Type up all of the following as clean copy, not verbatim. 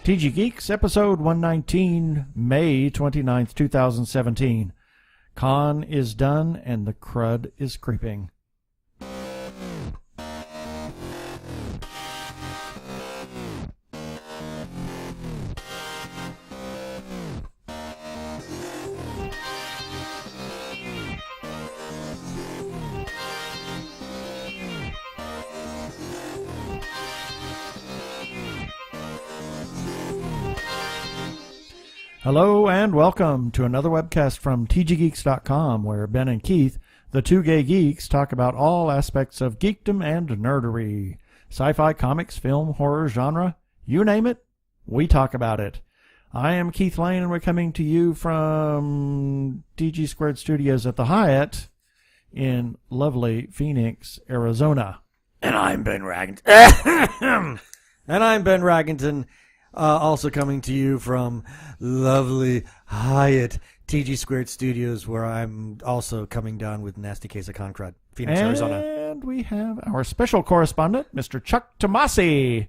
TG Geeks, episode 119, May 29th, 2017. Con is done and the crud is creeping. Hello and welcome to another webcast from tggeeks.com, where Ben and Keith, the two gay geeks, talk about all aspects of geekdom and nerdery. Sci-fi, comics, film, horror, genre, you name it, we talk about it. I am Keith Lane and we're coming to you from DG Squared Studios at the Hyatt in lovely Phoenix, Arizona. And I'm Ben Raggington. Also coming to you from lovely Hyatt TG Squared Studios, where I'm also coming down with nasty case of concrete, Phoenix, Arizona. And we have our special correspondent, Mr. Chuck Tomasi.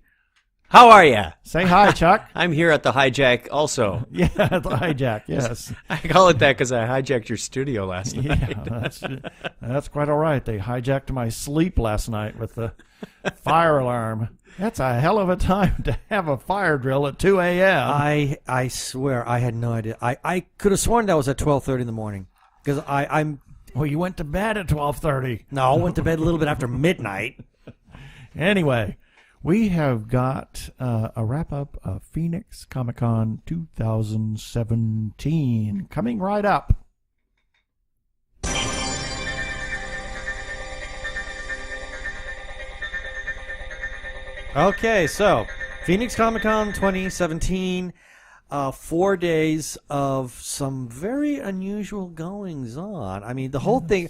How are ya? Say hi, Chuck. I'm here at the Hijack also. Yeah, the hijack, yes. I call it that because I hijacked your studio last night. Yeah, that's quite all right. They hijacked my sleep last night with the fire alarm. That's a hell of a time to have a fire drill at 2 a.m. I swear I had no idea. I could have sworn that was at 12:30 in the morning, because I'm. Well, you went to bed at 12:30. No, I went to bed a little bit after midnight. Anyway, we have got a wrap-up of Phoenix Comicon 2017 coming right up. Okay, so Phoenix Comicon 2017, 4 days of some very unusual goings on. I mean, the whole thing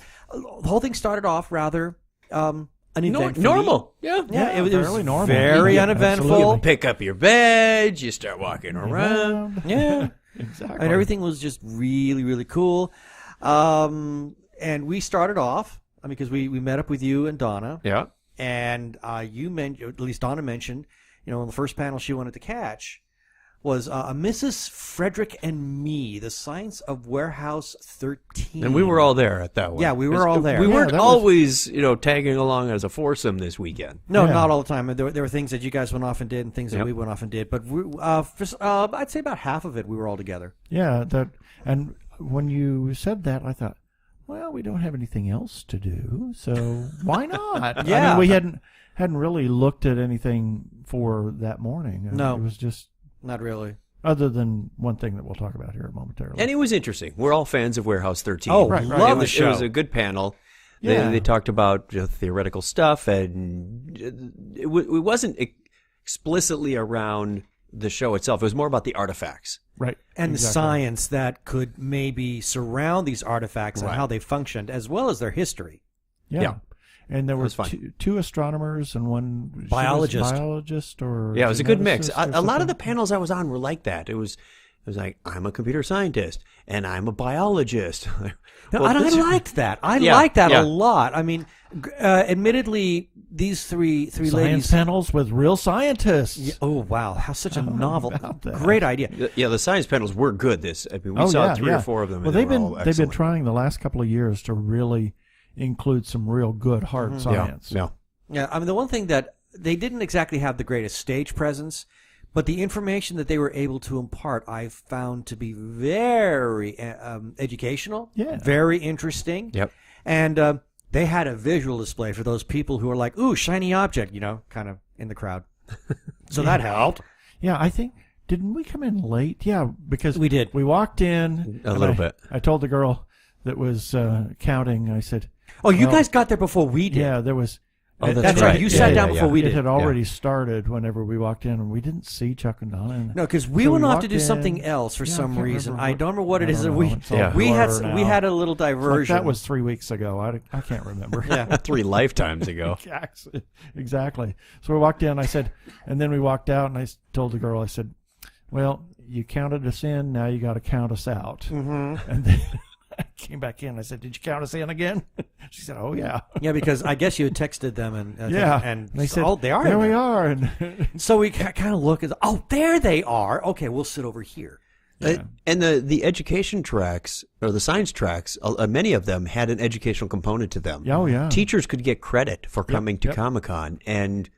started off rather uneventful. Normal. Yeah, it was fairly normal. very uneventful. You pick up your bed, you start walking around. Yeah, Exactly. and everything was just really, really cool. And we started off, because we met up with you and Donna. Yeah. And you mentioned, at least Donna mentioned, in the first panel she wanted to catch was Mrs. Frederick and Me, The Science of Warehouse 13. And we were all there at that one. Yeah, we were all there. We weren't that was- always, tagging along as a foursome this weekend. No, Yeah. not all the time. There were things that you guys went off and did and things that Yep. we went off and did. But I'd say about half of it we were all together. Yeah, and when you said that, I thought, well, we don't have anything else to do, so why not? Yeah. I mean, we hadn't really looked at anything for that morning. No. It was just, Not really. other than one thing that we'll talk about here momentarily. And it was interesting. We're all fans of Warehouse 13. Oh, right, right. love It the show. was a good panel. Yeah. They talked about theoretical stuff, and it wasn't explicitly around the show itself. It was more about the artifacts. Right. And the exactly. science that could maybe surround these artifacts and Right. how they functioned, as well as their history. Yeah. And there were was fun. two astronomers and one she was Biologist. biologist or Yeah, it was a good mix. geneticist or A lot of the something. panels I was on were like that. It was like, I'm a computer scientist and I'm a biologist. No, Well, and I this- liked that. I Yeah, liked that yeah. a lot. I mean, admittedly, these three Science ladies. panels with real scientists. Yeah, oh wow, how such a novel, about that? great idea. Yeah, the science panels were good. We Oh, saw yeah, three yeah. or four of them. Well, and they were all they've been excellent. trying the last couple of years to really include some real good hard science. Yeah. Yeah, I mean, the one thing that they didn't exactly have the greatest stage presence, but the information that they were able to impart, I found to be very educational, Yeah. very interesting. Yep. And they had a visual display for those people who are like, ooh, shiny object, kind of in the crowd. So that helped. Yeah, I think, didn't we come in late? Yeah, because We did. We walked in. A and little bit. I told the girl that was counting, I said, Oh, you Well, guys got there before we did. yeah, there was. Oh, That's right. right. You Yeah, sat yeah, down yeah. before we It did. had already started whenever we walked in, and we didn't see Chuck and Donna. And No, because we So went we off walked to do in. something else for Yeah, I some can't reason. remember I what- don't remember what it I is. don't know. It's all Yeah. We had blur we now. had a little Like, diversion. that was 3 weeks ago. I can't remember. Yeah. 3 lifetimes ago. Exactly. So we walked in. I said, and then we walked out, and I told the girl, I said, "Well, you counted us in. Now you got to count us out." Mm-hmm. I came back in. I said, "Did you count us in again?" She said, "Oh yeah." Yeah, because I guess you had texted them and and they said, "Oh, they are there. in We there." are, and So we kind of look at, "Oh, there they are." Okay, we'll sit over here. And the education tracks or the science tracks, many of them had an educational component to them. oh yeah, Teachers could get credit for coming to Comic-Con and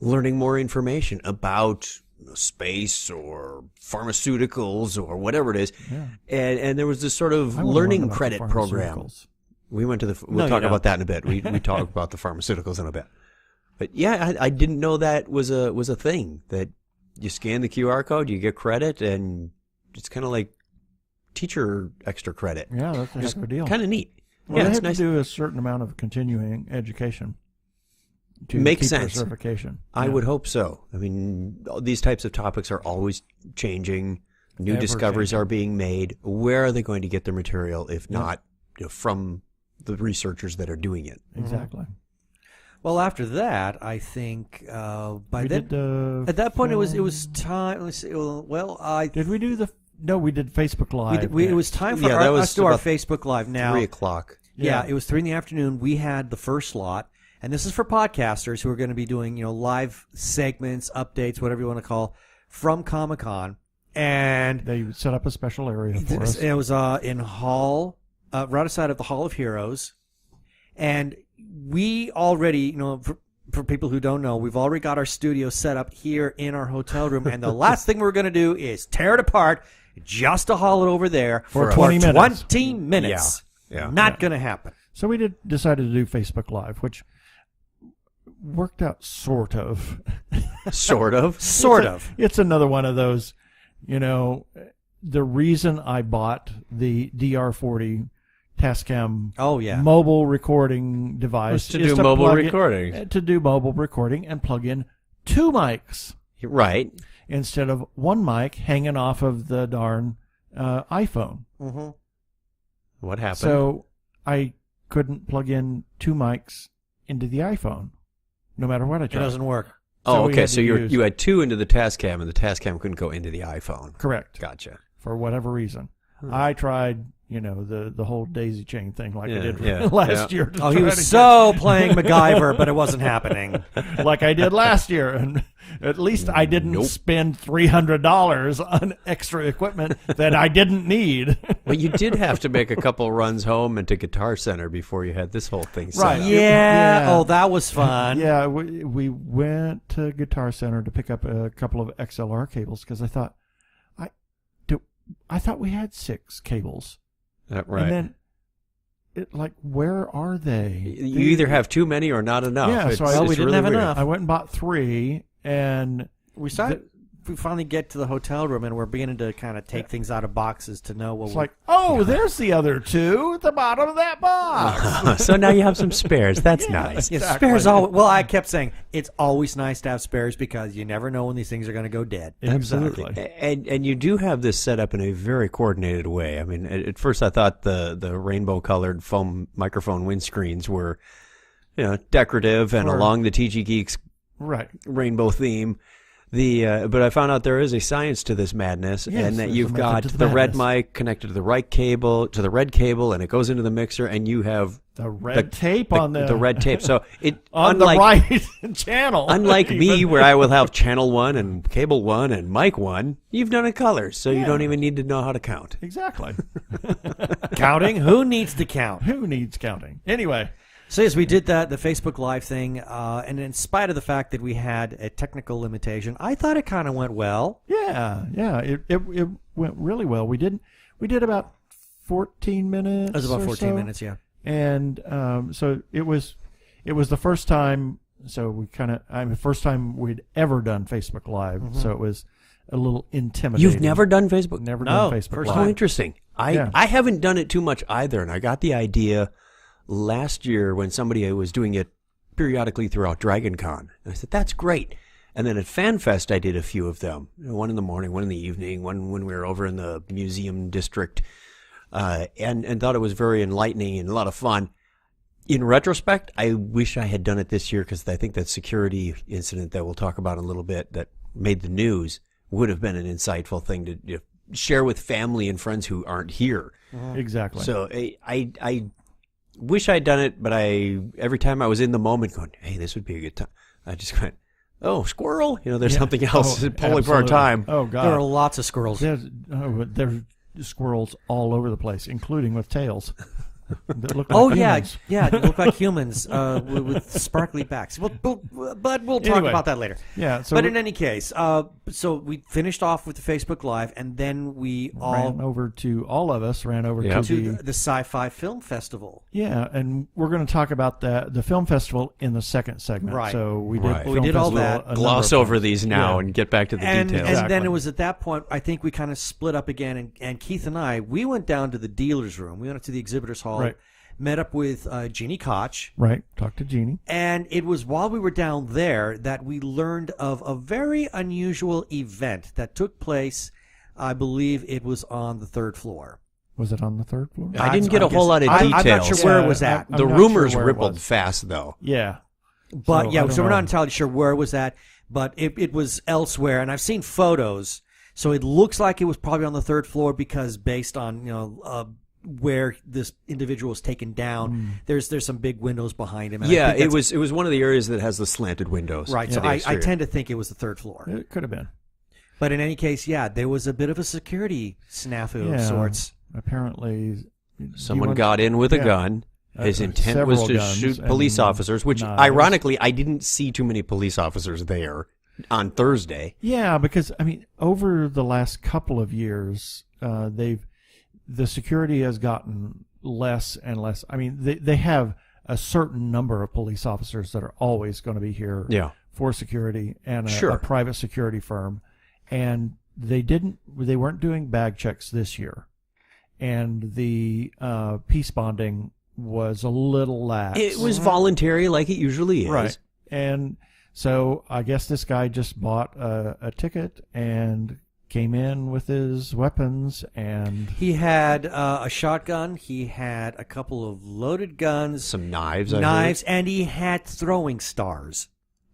learning more information about space or pharmaceuticals or whatever it is. Yeah. And there was this sort of I wanna learning learn about credit the program. pharmaceuticals. We went to No, we'll talk you about that in a bit. We talk about the pharmaceuticals in a bit. But yeah, I didn't know that was a thing, that you scan the QR code, you get credit, and it's kind of like teacher extra credit. Yeah, that's a heck of a deal. Kind of neat. Well, Yeah, they it's have nice. to do a certain amount of continuing education to Makes keep their sense. certification. I Yeah. would hope so. I mean, these types of topics are always changing. New Ever discoveries changing. are being made. Where are they going to get their material if not from the researchers that are doing it? Exactly. Well, after that, I think by We then did, at that point it film- was time. Let's see. Well, I Did we do the? No, we did Facebook Live. it was time for Yeah, that was us to do our about Facebook Live now. 3:00. Yeah, Yeah. it was 3 p.m. We had the first slot, and this is for podcasters who are going to be doing, live segments, updates, whatever you want to call, from Comic-Con. And They set up a special area for us. it was in Hall, right outside of the Hall of Heroes, and we already, for people who don't know, we've already got our studio set up here in our hotel room, and the last thing we're going to do is tear it apart just to haul it over there For 20 minutes. 20 minutes. Yeah. Not going to happen. So we decided to do Facebook Live, which worked out sort of. Sort of. Sort of. It's another one of those, the reason I bought the DR40 Tascam Oh, yeah. mobile recording device Was to is do mobile plug in- recording. to do mobile recording and plug in 2 mics Right. instead of 1 mic hanging off of the darn iPhone. Mm-hmm. What happened? So I couldn't plug in 2 mics into the iPhone, no matter what I It tried. doesn't work. so we okay. had So to you use- you had 2 into the Tascam, and the Tascam couldn't go into the iPhone. Correct. Gotcha. For whatever reason. I tried, the whole daisy chain thing like I Yeah, did yeah, last yeah. year. to Oh, he try was to so playing MacGyver, but it wasn't happening. get- like I did last year. And at least I didn't spend $300 on extra equipment that I didn't need. Well, you did have to make a couple runs home and to Guitar Center before you had this whole thing set Right. up. Yeah. Yeah. Oh, that was fun. Yeah, we went to Guitar Center to pick up a couple of XLR cables because I thought, I thought we had 6 cables. Right. And then, where are they? You either have too many or not enough. Yeah, It's, so I- we it's didn't really have weird. enough. I went and bought 3, and We finally get to the hotel room, and we're beginning to kind of take things out of boxes to know what it's we like, oh, there's the other 2 at the bottom of that box. So now you have some spares. That's Yeah. nice. Yeah, Exactly. spares all. Well, I kept saying it's always nice to have spares because you never know when these things are going to go dead. Exactly. And you do have this set up in a very coordinated way. I mean, at first I thought the rainbow colored foam microphone windscreens were, decorative and Sure. along the TG Geeks Right. rainbow theme. But I found out there is a science to this madness, Yes, and that there's you've a method got to the the red madness. mic connected to the right cable, to the red cable, and it goes into the mixer, and you have The red tape on the red tape. So it on unlike the right channel. unlike me, Even- where I will have channel 1 and cable 1 and mic 1, you've done it colors, so you Yeah. don't even need to know how to count. Exactly. Counting? Who needs to count? Who needs counting? Anyway, So yes, we did that, the Facebook Live thing, and in spite of the fact that we had a technical limitation, I thought it kind of went well. yeah, it went really well. We did about 14 minutes. It was about or 14 so. minutes, yeah. And so it was the first time. So we first time we'd ever done Facebook Live. So it was a little intimidating. You've never done Facebook? never No, done Facebook first Live. Oh, interesting. Yeah. I haven't done it too much either, and I got the idea last year when somebody was doing it periodically throughout DragonCon. And I said, that's great. And then at FanFest, I did a few of them. One in the morning, one in the evening, one when we were over in the museum district, and thought it was very enlightening and a lot of fun. In retrospect, I wish I had done it this year because I think that security incident that we'll talk about in a little bit that made the news would have been an insightful thing to share with family and friends who aren't here. Exactly. So I wish I'd done it, but every time I was in the moment going, hey, this would be a good time, I just went, oh, squirrel? There's something else pulling for our time. Oh, God. There are lots of squirrels. There's squirrels all over the place, including with tails. That look like Oh, humans. yeah, they look like humans with sparkly backs. But we'll talk Anyway. about that later. Yeah. So But in any case, so we finished off with the Facebook Live, and then we all all of us ran over Yeah. to the Sci-Fi Film Festival. Yeah, and we're going to talk about the film festival in the second segment. Right. So we did. Right. Film We did all festival, that. a number Gloss of over times. these now Yeah. and get back to the And details. then it was at that point, I think we kind of split up again, and Keith and I, we went down to the dealer's room. We went up to the exhibitors hall, Right. met up with Jeannie Koch, Right. Talk to Jeannie. and it was while we were down there that we learned of a very unusual event that took place. I believe it was on the third floor. Was it on the third floor? I didn't get a whole lot of I'm details. not sure where it was at. I'm The not rumors sure where it rippled was. fast, though. Yeah. But So, I don't so we're know. not entirely sure where it was at, but it was elsewhere, and I've seen photos, so it looks like it was probably on the third floor because based on where this individual was taken down, there's some big windows behind him. And I Yeah, think it was one of the areas that has the slanted windows. right. to So the I exterior. tend to think it was the third floor, It could have been. but in any case, yeah, there was a bit of a security snafu of Yeah. sorts. Apparently, Someone got in with a Yeah. gun. His intent was several to guns shoot and police officers, which knives. ironically I didn't see too many police officers there on Thursday. Yeah, because over the last couple of years, the security has gotten less and less. They have a certain number of police officers that are always going to be here Yeah. for security and Sure. a private security firm, and they weren't doing bag checks this year, and the peace bonding was a little lax. It was voluntary like it usually is. Right. And so I guess this guy just bought a ticket and came in with his weapons, and He had a shotgun. He had a couple of loaded guns, Some knives. I knives, and he had throwing stars.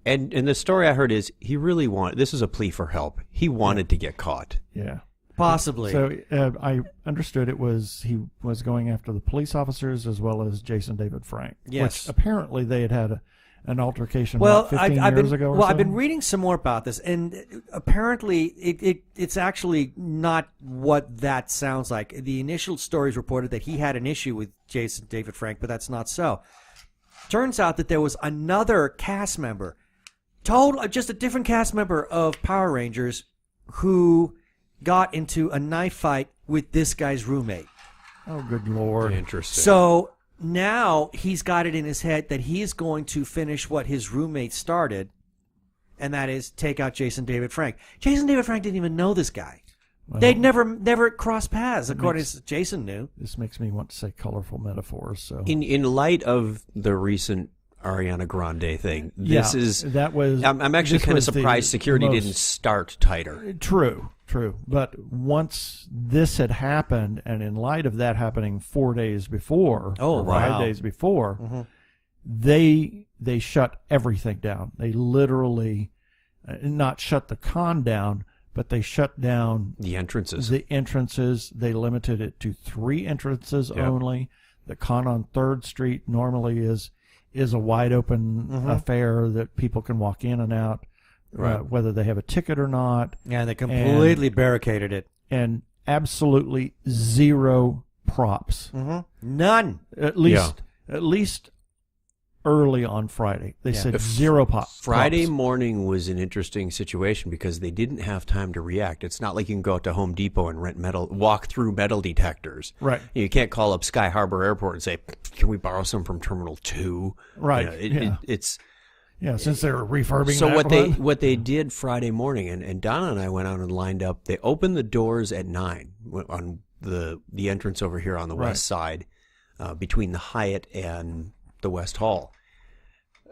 heard. And the story I heard is he really wanted. This is a plea for help. He wanted to get caught. yeah. Possibly. So I understood he was going after the police officers as well as Jason David Frank. Yes. Which apparently they had an altercation well, 15 I've years been ago or well, so. I've been reading some more about this, and apparently it's actually not what that sounds like. The initial stories reported that he had an issue with Jason David Frank, but that's not so. Turns out that there was another cast member, just a different cast member of Power Rangers, who got into a knife fight with this guy's roommate. Oh, good Lord. Interesting. So now he's got it in his head that he's going to finish what his roommate started, and that is take out Jason David Frank. Jason David Frank didn't even know this guy. Well, They'd never crossed paths, according to Jason knew. This makes me want to say colorful metaphors. So in light of the recent Ariana Grande thing, this is. that was. I'm actually this kind of was the surprised security most- didn't start tighter. True. But once this had happened, and in light of that happening 4 days before, Oh, or 5 wow. days before, Mm-hmm. they shut everything down. They literally not shut the con down, but they shut down The entrances. the entrances. They limited it to 3 entrances Yep. only. The con on 3rd Street normally is a wide open affair that people can walk in and out, Right. whether they have a ticket or not. And they completely barricaded it. And absolutely zero props. None. At least early on Friday, they said zero Friday props. morning was an interesting situation because they didn't have time to react. It's not like you can go out to Home Depot and walk through metal detectors. Right. You can't call up Sky Harbor Airport and say, "Can we borrow some from Terminal 2?" Right, It's Yeah, since they were refurbing. so that what they did Friday morning, and Donna and I went out and lined up. They opened the doors at 9 on the entrance over here on the west side, between the Hyatt and the West Hall.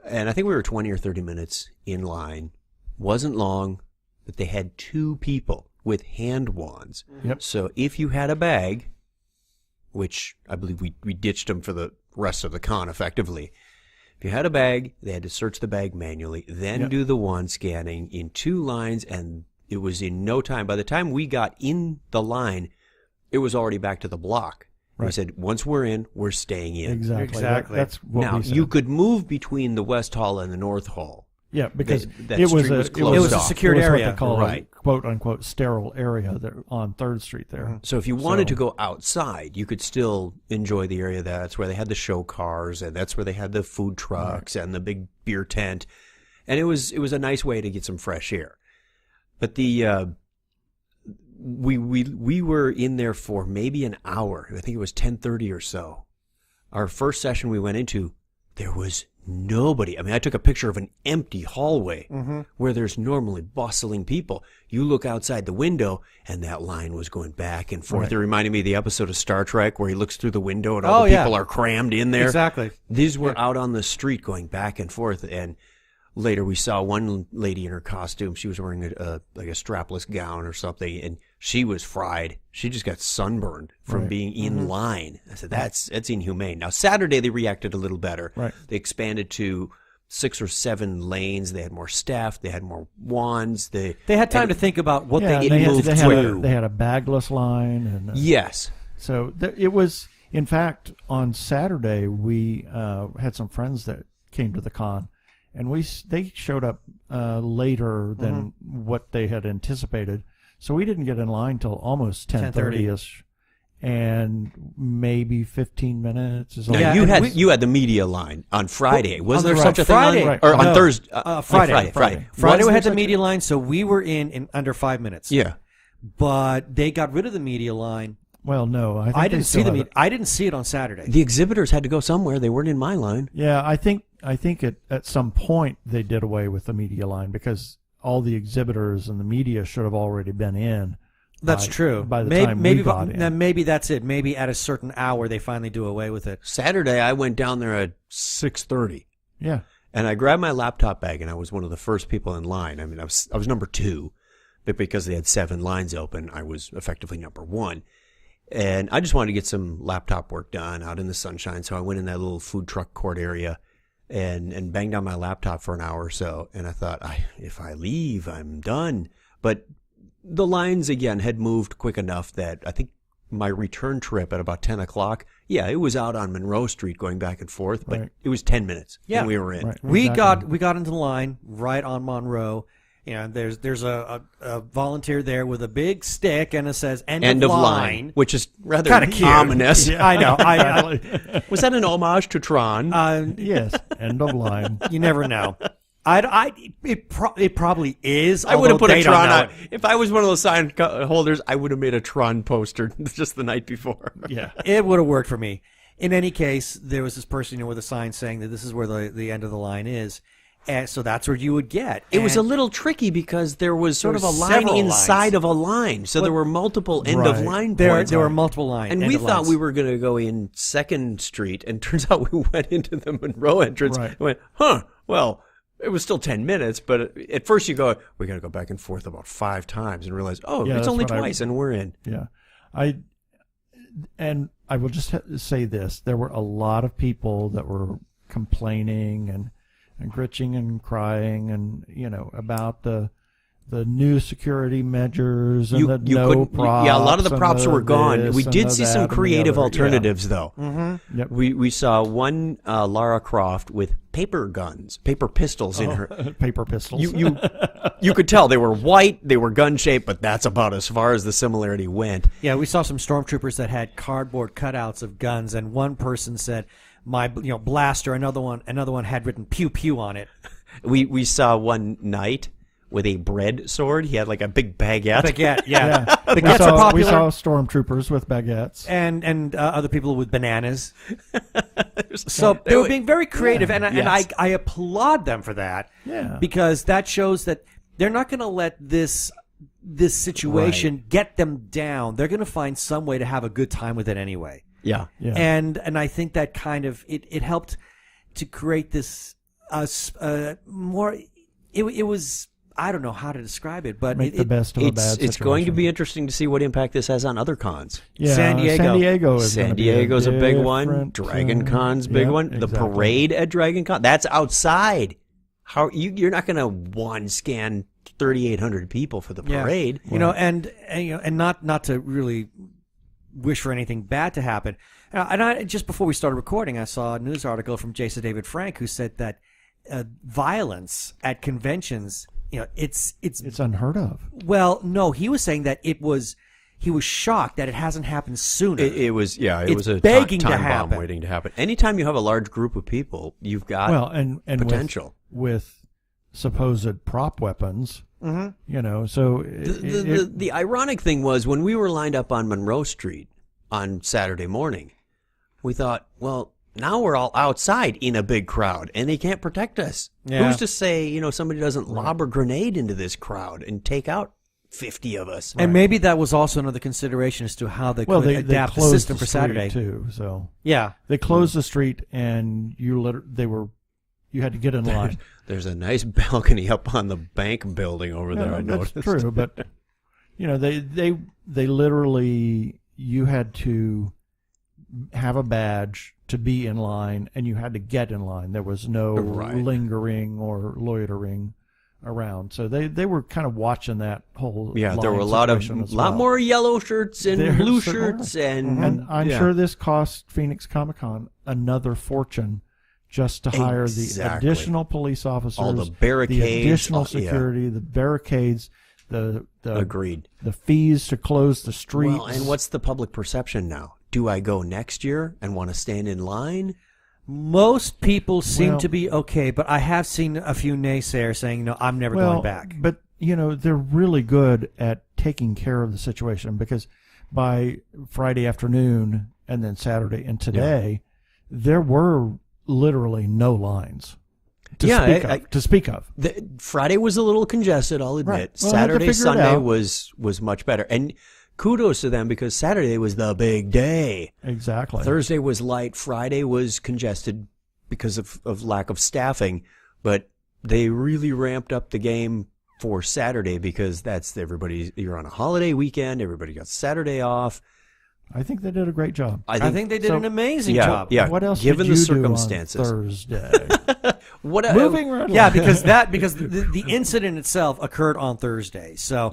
And I think we were 20 or 30 minutes in line. Wasn't long, but they had 2 people with hand wands. Yep. So if you had a bag, which I believe we ditched them for the rest of the con effectively. If you had a bag, they had to search the bag manually, then do the wand scanning in 2 lines, and it was in no time. By the time we got in the line, it was already back to the block. Right. We said, once we're in, we're staying in. Exactly. That's what now, we said. you could move between the West Hall and the North Hall. Yeah, because that it was street was a closed off. secured area. What they call right. a quote-unquote sterile area there on 3rd Street there. So if you wanted to go outside, you could still enjoy the area. That's where they had the show cars, and that's where they had the food trucks and the big beer tent. And it was a nice way to get some fresh air. But the we were in there for maybe an hour. I think it was 10:30 or so. Our first session we went into, there was nobody. I mean, I took a picture of an empty hallway where there's normally bustling people. You look outside the window, and that line was going back and forth. Right. It reminded me of the episode of Star Trek where he looks through the window and all the people are crammed in there. Exactly. These were out on the street going back and forth. And later we saw one lady in her costume. She was wearing like a strapless gown or something, and she was fried. She just got sunburned from being in line. I said, that's inhumane. Now, Saturday they reacted a little better. Right. They expanded to 6 or 7 lanes. They had more staff. They had more wands. They had time to think about what they moved quicker. They had a bagless line. And yes. So it was, in fact, on Saturday we had some friends that came to the con. And they showed up later than what they had anticipated, so we didn't get in line till almost 10:30ish, and maybe 15 minutes. Now, you had the media line on Friday. Was there such a Friday. thing on, or on Thursday? Friday. Friday we had the such media line, so we were in under 5 minutes. Yeah, but they got rid of the media line. Well, no, I didn't see the media. I didn't see it on Saturday. The exhibitors had to go somewhere. They weren't in my line. Yeah, I think at some point they did away with the media line because all the exhibitors and the media should have already been in. That's true. By the time we got in. Maybe that's it. Maybe at a certain hour they finally do away with it. Saturday I went down there at 6:30. Yeah. And I grabbed my laptop bag, and I was one of the first people in line. I mean, I was number 2, but because they had 7 lines open, I was effectively number 1. And I just wanted to get some laptop work done out in the sunshine, so I went in that little food truck court area and banged on my laptop for an hour or so. And I thought, if I leave, I'm done. But the lines, again, had moved quick enough that I think my return trip at about 10 o'clock, it was out on Monroe Street going back and forth, but it was 10 minutes and we were in. Right. We got into the line right on Monroe. There's a volunteer there with a big stick, and it says "End of line," which is rather kind of cute. ominous. Yeah, I know. Was that an homage to Tron? Yes, end of line. You never know. It probably is. I would have put a Tron on. If I was one of those sign holders, I would have made a Tron poster just the night before. Yeah, it would have worked for me. In any case, there was this person with a sign saying that this is where the end of the line is. And so that's where you would get. It was a little tricky because there was sort of a line inside of a line. So there were multiple end-of-line points. There were multiple lines. And we thought we were going to go in 2nd Street, and turns out we went into the Monroe entrance and went, well, it was still 10 minutes, but at first you go, we got to go back and forth about 5 times and realize, it's only twice and we're in. Yeah. I will just say this. There were a lot of people that were complaining and gritching and crying and about the new security measures and no props. Yeah, a lot of the props were gone. We did see some creative alternatives though. Mm-hmm. Yep. We saw one Lara Croft with paper pistols in her. Paper pistols. You could tell they were white, they were gun shaped, but that's about as far as the similarity went. Yeah, we saw some stormtroopers that had cardboard cutouts of guns, and one person said, "My blaster." Another one had written "pew pew" on it. We saw one knight with a bread sword. He had like a big baguette. Yeah. Baguettes are popular. We saw stormtroopers with baguettes and other people with bananas. So they were being very creative, and I applaud them for that. Yeah, because that shows that they're not going to let this situation get them down. They're going to find some way to have a good time with it anyway. Yeah. And I think that kind of it helped to create this more. It was, I don't know how to describe it, but make the best of a bad situation. It's going to be interesting to see what impact this has on other cons. Yeah, San Diego's a big one. Dragon Con's big one. Exactly. The parade at Dragon Con, that's outside. How you're not going to scan 3,800 people for the parade. You know, and not to really wish for anything bad to happen. Just before we started recording, I saw a news article from Jason David Frank who said that violence at conventions, it's unheard of. Well, no, he was saying that he was shocked that it hasn't happened sooner. It was a begging time to bomb happen. waiting to happen. Anytime you have a large group of people, you've got and potential with supposed prop weapons. Mm-hmm. So the ironic thing was when we were lined up on Monroe Street on Saturday morning, we thought, well, now we're all outside in a big crowd, and they can't protect us. Yeah. Who's to say, somebody doesn't lob a grenade into this crowd and take out 50 of us? And maybe that was also another consideration as to how they could adapt the closed system for street Saturday too. So yeah, they closed the street, and you had to get in line. There's a nice balcony up on the bank building over there. I That's noticed. true, but they literally, you had to have a badge to be in line, and you had to get in line. There was no lingering or loitering around. So they were kind of watching that whole there were a lot more yellow shirts and blue shirts and I'm sure this cost Phoenix Comicon another fortune just to hire the additional police officers, all the barricades, the additional security, the barricades, the agreed, the fees to close the streets. Well, and what's the public perception now? Do I go next year and want to stand in line? Most people seem to be okay, but I have seen a few naysayers saying, "No, I'm never going back." But they're really good at taking care of the situation, because by Friday afternoon and then Saturday and today, there were literally no lines to speak of. Friday was a little congested, I'll admit. Right. Well, Saturday, Sunday was much better. And kudos to them, because Saturday was the big day. Exactly. Thursday was light. Friday was congested because of lack of staffing. But they really ramped up the game for Saturday, because you're on a holiday weekend. Everybody got Saturday off. I think they did a great job. I think they did an amazing job. Yeah. What else given did you the circumstances do on Thursday? Moving right along. because the incident itself occurred on Thursday. So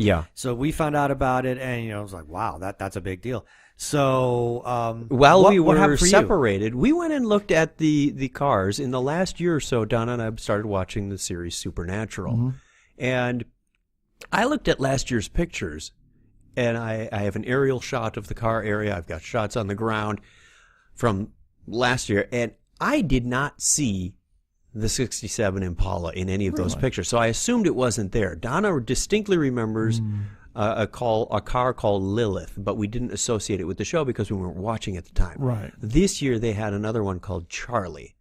we found out about it, and it was like, wow, that's a big deal. So while we were separated, we went and looked at the cars. In the last year or so, Donna and I started watching the series Supernatural, and I looked at last year's pictures. And I have an aerial shot of the car area. I've got shots on the ground from last year. And I did not see the 67 Impala in any of those pictures. So I assumed it wasn't there. Donna distinctly remembers a car called Lilith, but we didn't associate it with the show because we weren't watching at the time. Right. This year they had another one called Charlie.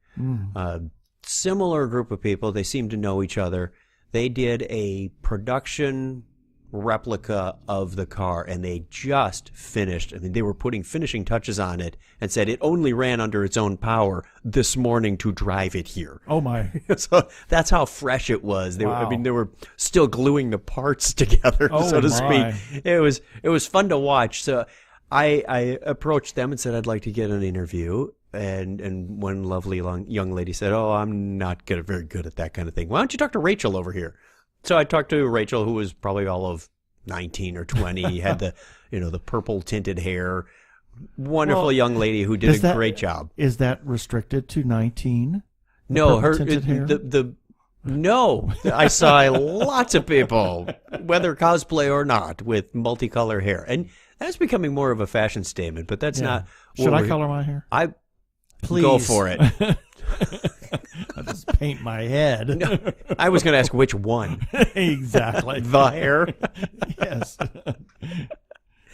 Similar group of people. They seemed to know each other. They did a production replica of the car, and they just finished. I mean, they were putting finishing touches on it and said it only ran under its own power this morning to drive it here. Oh my. So that's how fresh it was. They were still gluing the parts together, so to speak. It was fun to watch. So I approached them and said I'd like to get an interview. And one lovely young lady said, "Oh, I'm not very good at that kind of thing. Why don't you talk to Rachel over here?" So I talked to Rachel, who was probably all of 19 or 20, had the purple tinted hair. Wonderful young lady who did a great job. Is that restricted to 19? No, No, I saw lots of people, whether cosplay or not, with multicolor hair. And that's becoming more of a fashion statement, but that's not. Should I color my hair? Please. Go for it. I'll just paint my head. No, I was going to ask which one. Exactly. The hair? Yes.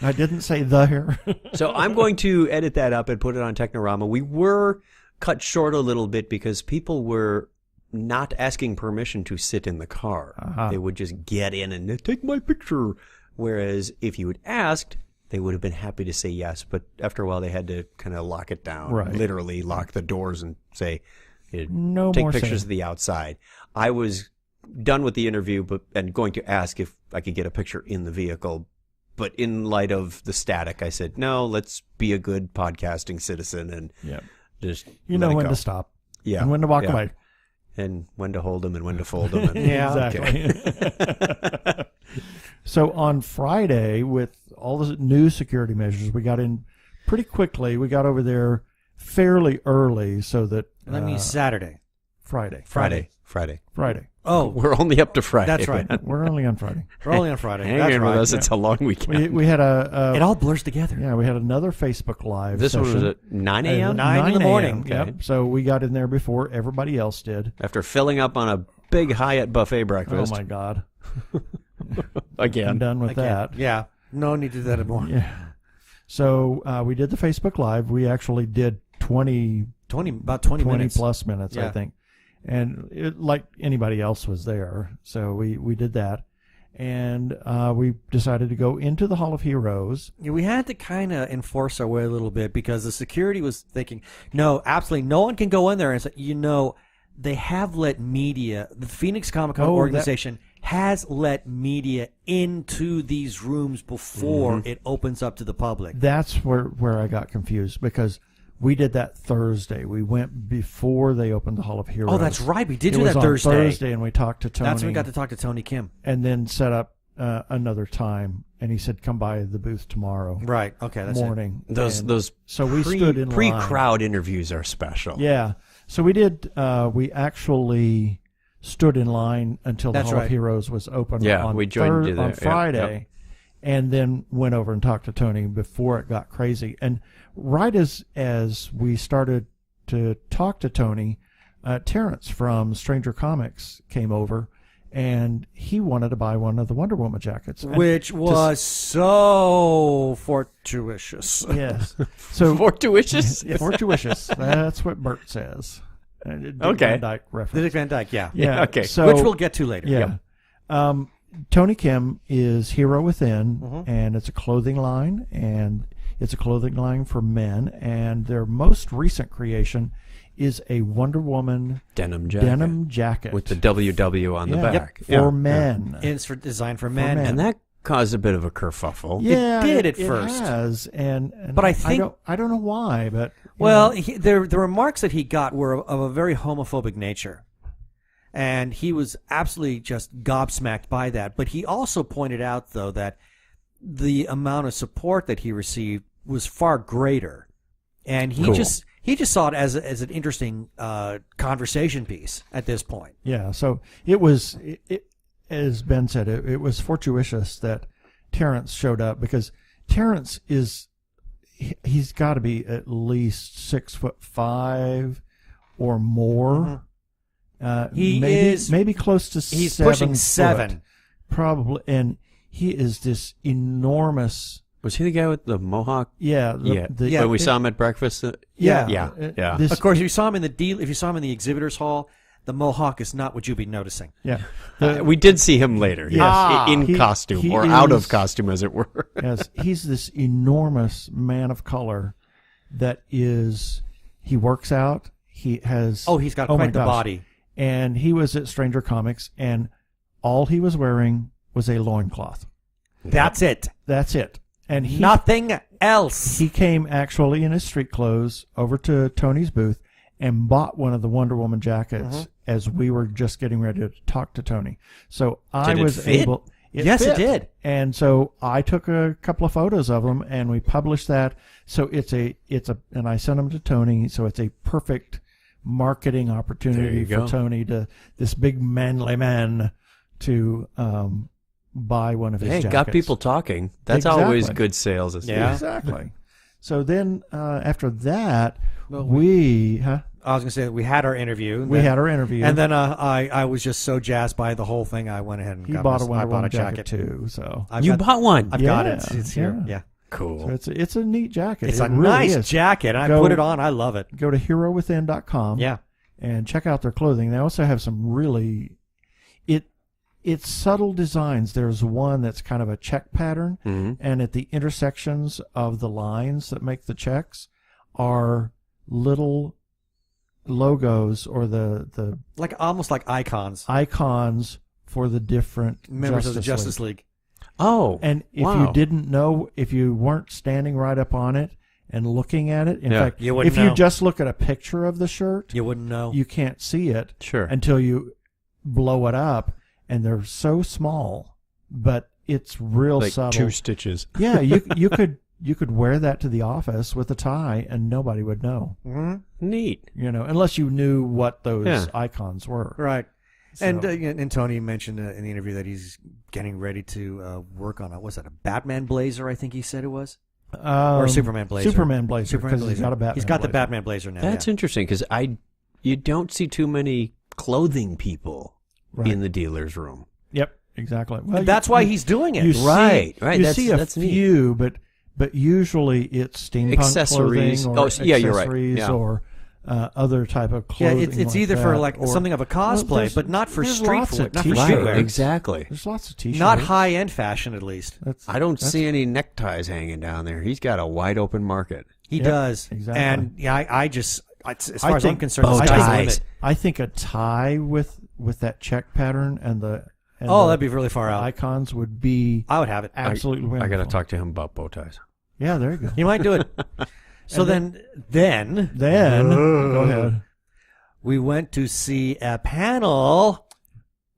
I didn't say the hair. So I'm going to edit that up and put it on Technorama. We were cut short a little bit because people were not asking permission to sit in the car. They would just get in and take my picture. Whereas if you had asked, they would have been happy to say yes. But after a while, they had to kind of lock it down, literally lock the doors and say, no take more pictures of the outside. I was done with the interview and going to ask if I could get a picture in the vehicle. But in light of the static, I said, no, let's be a good podcasting citizen and just when to stop and when to walk away. and when to hold them and when to fold them. And, Yeah. Exactly. So on Friday, with all the new security measures, we got in pretty quickly. We got over there fairly early so that... That means Saturday. Friday. Friday. Oh, We're only up to Friday. that's right. We're only on Friday. We're only on Friday. Hang That's in right. with us. It's a long weekend. We had a It all blurs together. yeah, we had another Facebook Live This one session. was at 9 a.m.? 9 in the morning. Yep. So we got in there before everybody else did. After filling up on a big Hyatt buffet breakfast. Oh, my God. I'm Again. done with that. Yeah. No need to do that anymore. Yeah. So we did the Facebook Live. We actually did 20 About 20 minutes. plus minutes, I Yeah. think. And like anybody else was there. So we did that. And we decided to go into the Hall of Heroes. Yeah, we had to kind of enforce our way a little bit because the security was thinking, no, absolutely no one can go in there. And it's they have let media, the Phoenix Comicon organization has let media into these rooms before it opens up to the public. That's where I got confused because we did that Thursday. We went before they opened the Hall of Heroes. Oh, that's right. We did It do was that on Thursday. and we talked to Tony. That's when we got to talk to Tony Kim. And then set up another time. And he said, come by the booth tomorrow Right. Okay. That's morning. Those And those so we stood in line. pre-crowd interviews are special. Yeah. So we did. We actually stood in line until the That's Hall right. of Heroes was open. Yeah, on we joined you there. on Yeah, Friday, yep. and then went over and talked to Tony before it got crazy. And right as we started to talk to Tony, Terrence from Stranger Comics came over, and he wanted to buy one of the Wonder Woman jackets, And Which was so fortuitous. yes. So Fortuitous? fortuitous. That's what Bert says. Dick Okay. Van Dyke reference. Dick Van Dyke, yeah. Yeah. Okay. So, Which we'll get to later. Yeah. Tony Kim is Hero Within, Mm-hmm. and it's a clothing line, and it's a clothing line for men. And their most recent creation is a Wonder Woman Denim jacket with the WW on the Yeah. back. for men. And it's designed for men. men. And that caused a bit of a kerfuffle. Yeah, did at it first. has, and But I think- I don't know why, but you Well, know. the remarks that he got were of a very homophobic nature. And he was absolutely just gobsmacked by that. But he also pointed out, though, that the amount of support that he received was far greater. And he Cool. just saw it as an interesting conversation piece at this point. Yeah, so it was, as Ben said, it was fortuitous that Terrence showed up because Terrence he's got to be at least 6'5" or more. He maybe close to He's 7 pushing 7. foot, probably, and he is this enormous. Was he the guy with the mohawk? Yeah, When we saw him at breakfast? Yeah, Yeah. This, Of course, if you saw him in the exhibitors hall, the mohawk is not what you'd be noticing. yeah. We did see him later. Yes. Yes, in He- costume he or out of is- costume, as it were. Yes, he's this enormous man of color that he works out. He has He's got my quite the gosh. body. And he was at Stranger Comics, and all he was wearing was a loincloth. That's it. That's it. And Nothing else. he came actually in his street clothes over to Tony's booth and bought one of the Wonder Woman jackets as we were just getting ready to talk to Tony. So I Did it was fit? able. Yes, it fit. did. And so I took a couple of photos of them, and we published that. So and I sent them to Tony. So it's a perfect marketing opportunity for go. Tony this big manly man to buy one of his jackets. Got people talking. That's Exactly. always good sales. Yeah. Exactly. So then after that, I was going to say that we had our interview. we had our interview. And then I was just so jazzed by the whole thing, I went ahead and he got bought a I Wonder bought Woman a jacket too. So You bought one. I've got it. Yeah, It's here. Yeah. Cool. So it's a neat jacket. It's It a really nice is. jacket. I Go- put it on. I love it. Go to herowithin.com. Yeah. And check out their clothing. They also have some really it's subtle designs. There's one that's kind of a check pattern, and at the intersections of the lines that make the checks are little logos or the Almost like icons. icons for the different Members of the Justice League. Oh. And if wow. you didn't know, if you weren't standing right up on it and looking at it. In Yeah. fact, You wouldn't if you know. just look at a picture of the shirt, You wouldn't know. you can't see it Sure. until you blow it up, and they're so small, but it's real Like subtle. 2 stitches. Yeah, you could wear that to the office with a tie, and nobody would know. Hmm? Neat. Unless you knew what those Yeah. icons were. Right. So- And Tony mentioned in the interview that he's getting ready to work on what's that, a Batman blazer, I think he said it was? Or Superman blazer. Superman blazer, Superman because he's got a Batman He's got the blazer. Batman blazer now. That's interesting because you don't see too many clothing people Right. in the dealer's room. Yep, exactly. Well, That's why he's doing it. You see, Right. You That's- see a that's neat. few, but usually it's steampunk Accessories. clothing or Yeah, you're right. accessories Yeah. or other type of Yeah, clothing. it's either for that, like or- something of a cosplay, there's- but not for there's street lots food, of not for t-shirts. streetwear. Exactly. There's lots of t-shirts. Not high-end fashion, at least. I don't see any neckties hanging down there. He's got a wide open market. He Yep, does. exactly. And yeah, as far I as I'm think concerned, bow the sky's the ties. limit. I think a tie with that check pattern and the That'd be really far out. icons would be I would have it. absolutely I got to wonderful. talk to him about bow ties. Yeah, there you go. He might do it. So then Then go ahead we went to see a panel.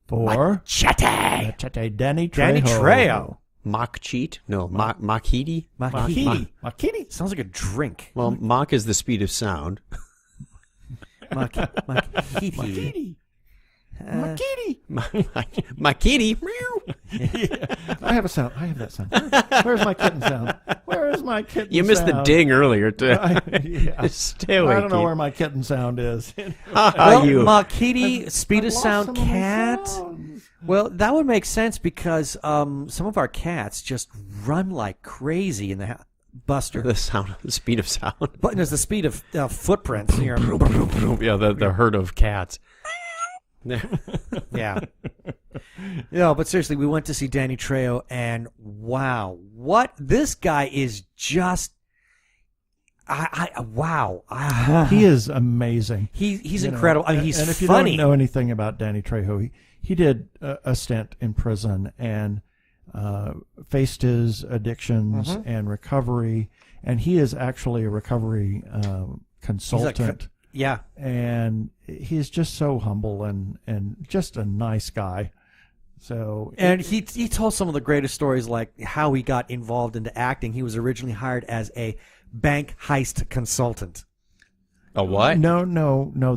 for Machete. Danny Trejo. Danny Trejo. Mock cheat? No, Machidi? Makiti. Makiti. Sounds like a drink. Well, Mach is the speed of sound. Makiti. Makiti. Makiti. Machidi. I have a sound. I have that sound. Where's my kitten sound? Where is my kitten You missed the sound? ding earlier, too. Yeah. Stay away, I don't know Keith. where my kitten sound is. Well, you. Makiti, speed of I've lost sound some of my cat. sounds. Well, that would make sense because some of our cats just run like crazy in the house. Buster. The sound, the speed of sound. But there's the speed of footprints here. Yeah, the herd of cats. Yeah. No, but seriously, we went to see Danny Trejo, and wow, what this guy is just. Wow. He is amazing. He's You know, incredible. I mean, he's and if you funny. don't know anything about Danny Trejo, he did a stint in prison and faced his addictions Mm-hmm. and recovery, and he is actually a recovery consultant. Yeah. And he's just so humble and just a nice guy. So And he told some of the greatest stories, like how he got involved into acting. He was originally hired as a bank heist consultant. A what? No,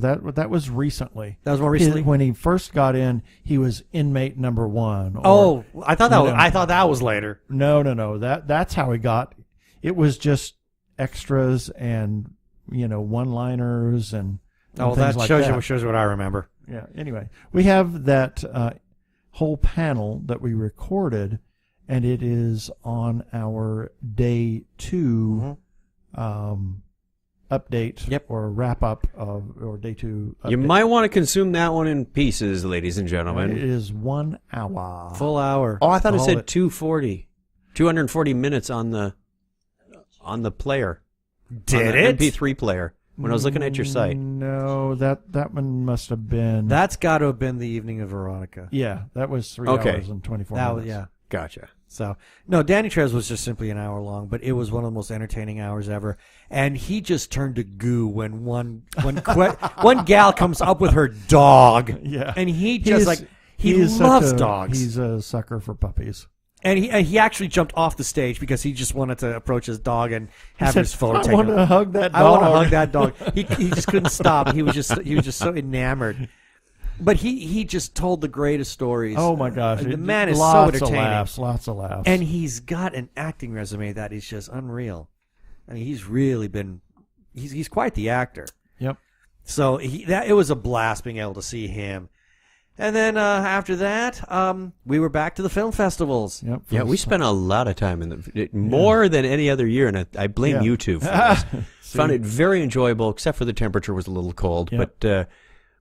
that was recently. That was more recently? When he first got in, he was inmate number 1. Oh, I thought that was. No. I thought that was later. No. That's how he got. It was just extras and one-liners and Oh, things that like shows that. you shows what I remember. Yeah. Anyway, we have that whole panel that we recorded, and it is on our day 2 update Yep. or wrap up of or day 2. Update. You might want to consume that one in pieces, ladies and It gentlemen. is 1 hour. Full hour. Oh, I thought it All said of 240 minutes on the player. Did on the it? MP3 player. When I was looking at your site. No, that one must have been. That's got to have been the evening of Veronica. Yeah, that was 3 Okay. hours and 24 That minutes. was, yeah. Gotcha. So no, Danny Trejo was just simply an hour long, but it was one of the most entertaining hours ever. And he just turned to goo when one gal comes up with her dog. Yeah. And he just he is loves such dogs. He's a sucker for puppies. And he actually jumped off the stage because he just wanted to approach his dog and have He his said, photo I taken. want to hug that dog. I want to hug that dog. He just couldn't stop. He was just so enamored. But he just told the greatest stories. Oh my gosh! The man is so lots entertaining. Lots of laughs. And he's got an acting resume that is just unreal. I mean, he's really been he's quite the actor. Yep. So it was a blast being able to see him. And then after that, we were back to the film festivals. Yep. Yeah, we spent a lot of time in more than any other year, and I blame Yeah. you two for this. Found it very enjoyable, except for the temperature was a little cold. Yep. But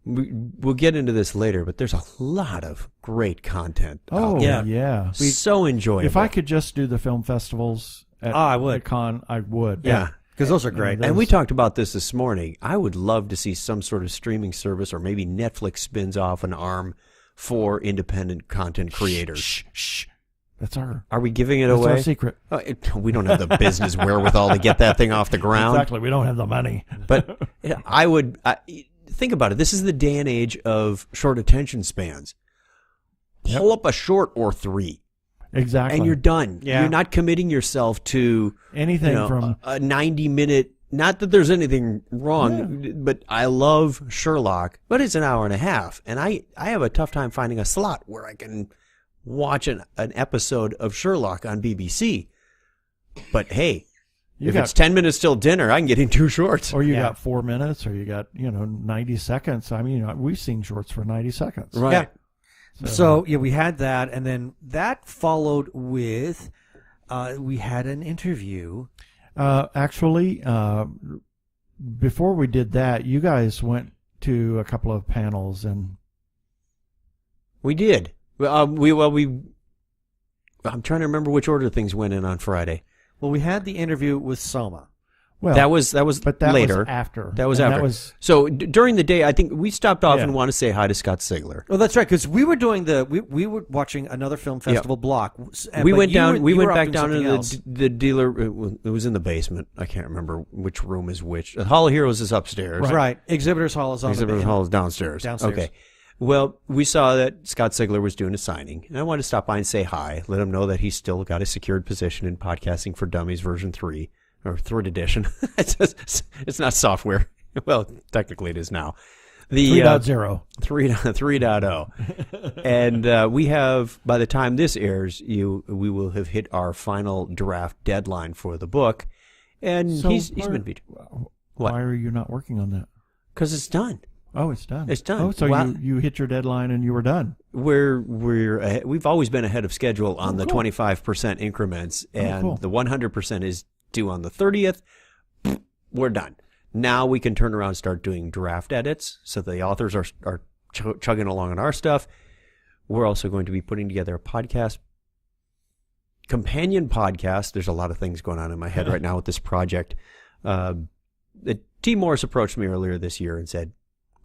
we'll get into this later. But there's a lot of great content. Oh out there. yeah. So enjoyable. If I could just do the film festivals at I would. the con, I would. yeah. Because those are great. Yeah, And we talked about this morning. I would love to see some sort of streaming service, or maybe Netflix spins off an arm for independent content creators. Shh. Are we giving it That's away? our secret. We don't have the business wherewithal to get that thing off the ground. Exactly. We don't have the money. But think about it. This is the day and age of short attention spans. Pull up a short or 3. Exactly. And you're done. Yeah. You're not committing yourself to anything from a 90-minute. Not that there's anything wrong, but I love Sherlock, but it's an hour and a half. And I have a tough time finding a slot where I can watch an episode of Sherlock on BBC. But hey, it's 10 minutes till dinner, I can get in 2 shorts. Or you got 4 minutes, or you got 90 seconds. I mean, we've seen shorts for 90 seconds. Right. Yeah. So we had that, and then that followed with we had an interview. Actually, before we did that, you guys went to a couple of panels, and we did. I'm trying to remember which order things went in on Friday. Well, we had the interview with Soma. well, That was but that later. was after. That was And after. So during the day, I think we stopped off and want to say hi to Scott Sigler. Oh, that's right, because we were doing we were watching another film festival block. We went down. We went off back doing down something to the dealer. It was in the basement. I can't remember which room is which. The Hall of Heroes is upstairs. Right. Exhibitors Hall is on Exhibitors Hall is downstairs. Okay. Well, we saw that Scott Sigler was doing a signing, and I wanted to stop by and say hi, let him know that he's still got a secured position in Podcasting for Dummies version 3, or 3rd edition. It's not software. Well, technically it is now. The 3.0. 3.0. And we have, by the time this airs, we will have hit our final draft deadline for the book, and So he's been featured. Why are you not working on that? Because it's done. Oh, it's done. It's done. Oh, so Wow. you hit your deadline and you were done. We've always been ahead of schedule on the 25% increments, and cool. the 100% is due on the 30th. We're done. Now we can turn around and start doing draft edits, so the authors are chugging along on our stuff. We're also going to be putting together a podcast, companion podcast. There's a lot of things going on in my head right now with this project. T. Morris approached me earlier this year and said,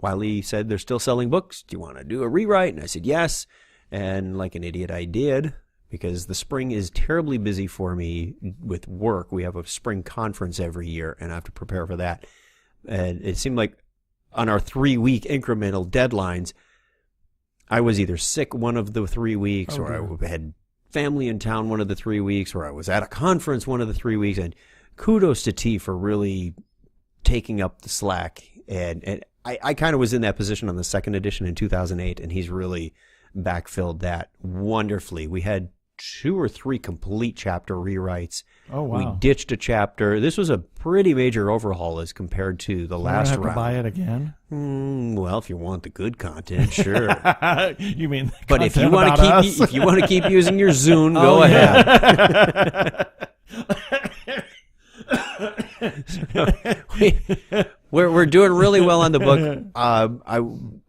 Wiley said they're still selling books. Do you want to do a rewrite? And I said yes. And like an idiot, I did, because the spring is terribly busy for me with work. We have a spring conference every year, and I have to prepare for that. And it seemed like on our 3-week incremental deadlines, I was either sick one of the 3 weeks, or I had family in town one of the 3 weeks, or I was at a conference one of the 3 weeks. And kudos to T for really taking up the slack. And I kind of was in that position on the 2nd edition in 2008, and he's really backfilled that wonderfully. We had 2 or 3 complete chapter rewrites. Oh, wow. We ditched a chapter. This was a pretty major overhaul as compared to the last have round. To buy it again? Well, if you want the good content, sure. You mean the But if you content want about to us? keep using your Zune, go ahead. We're doing really well on the book.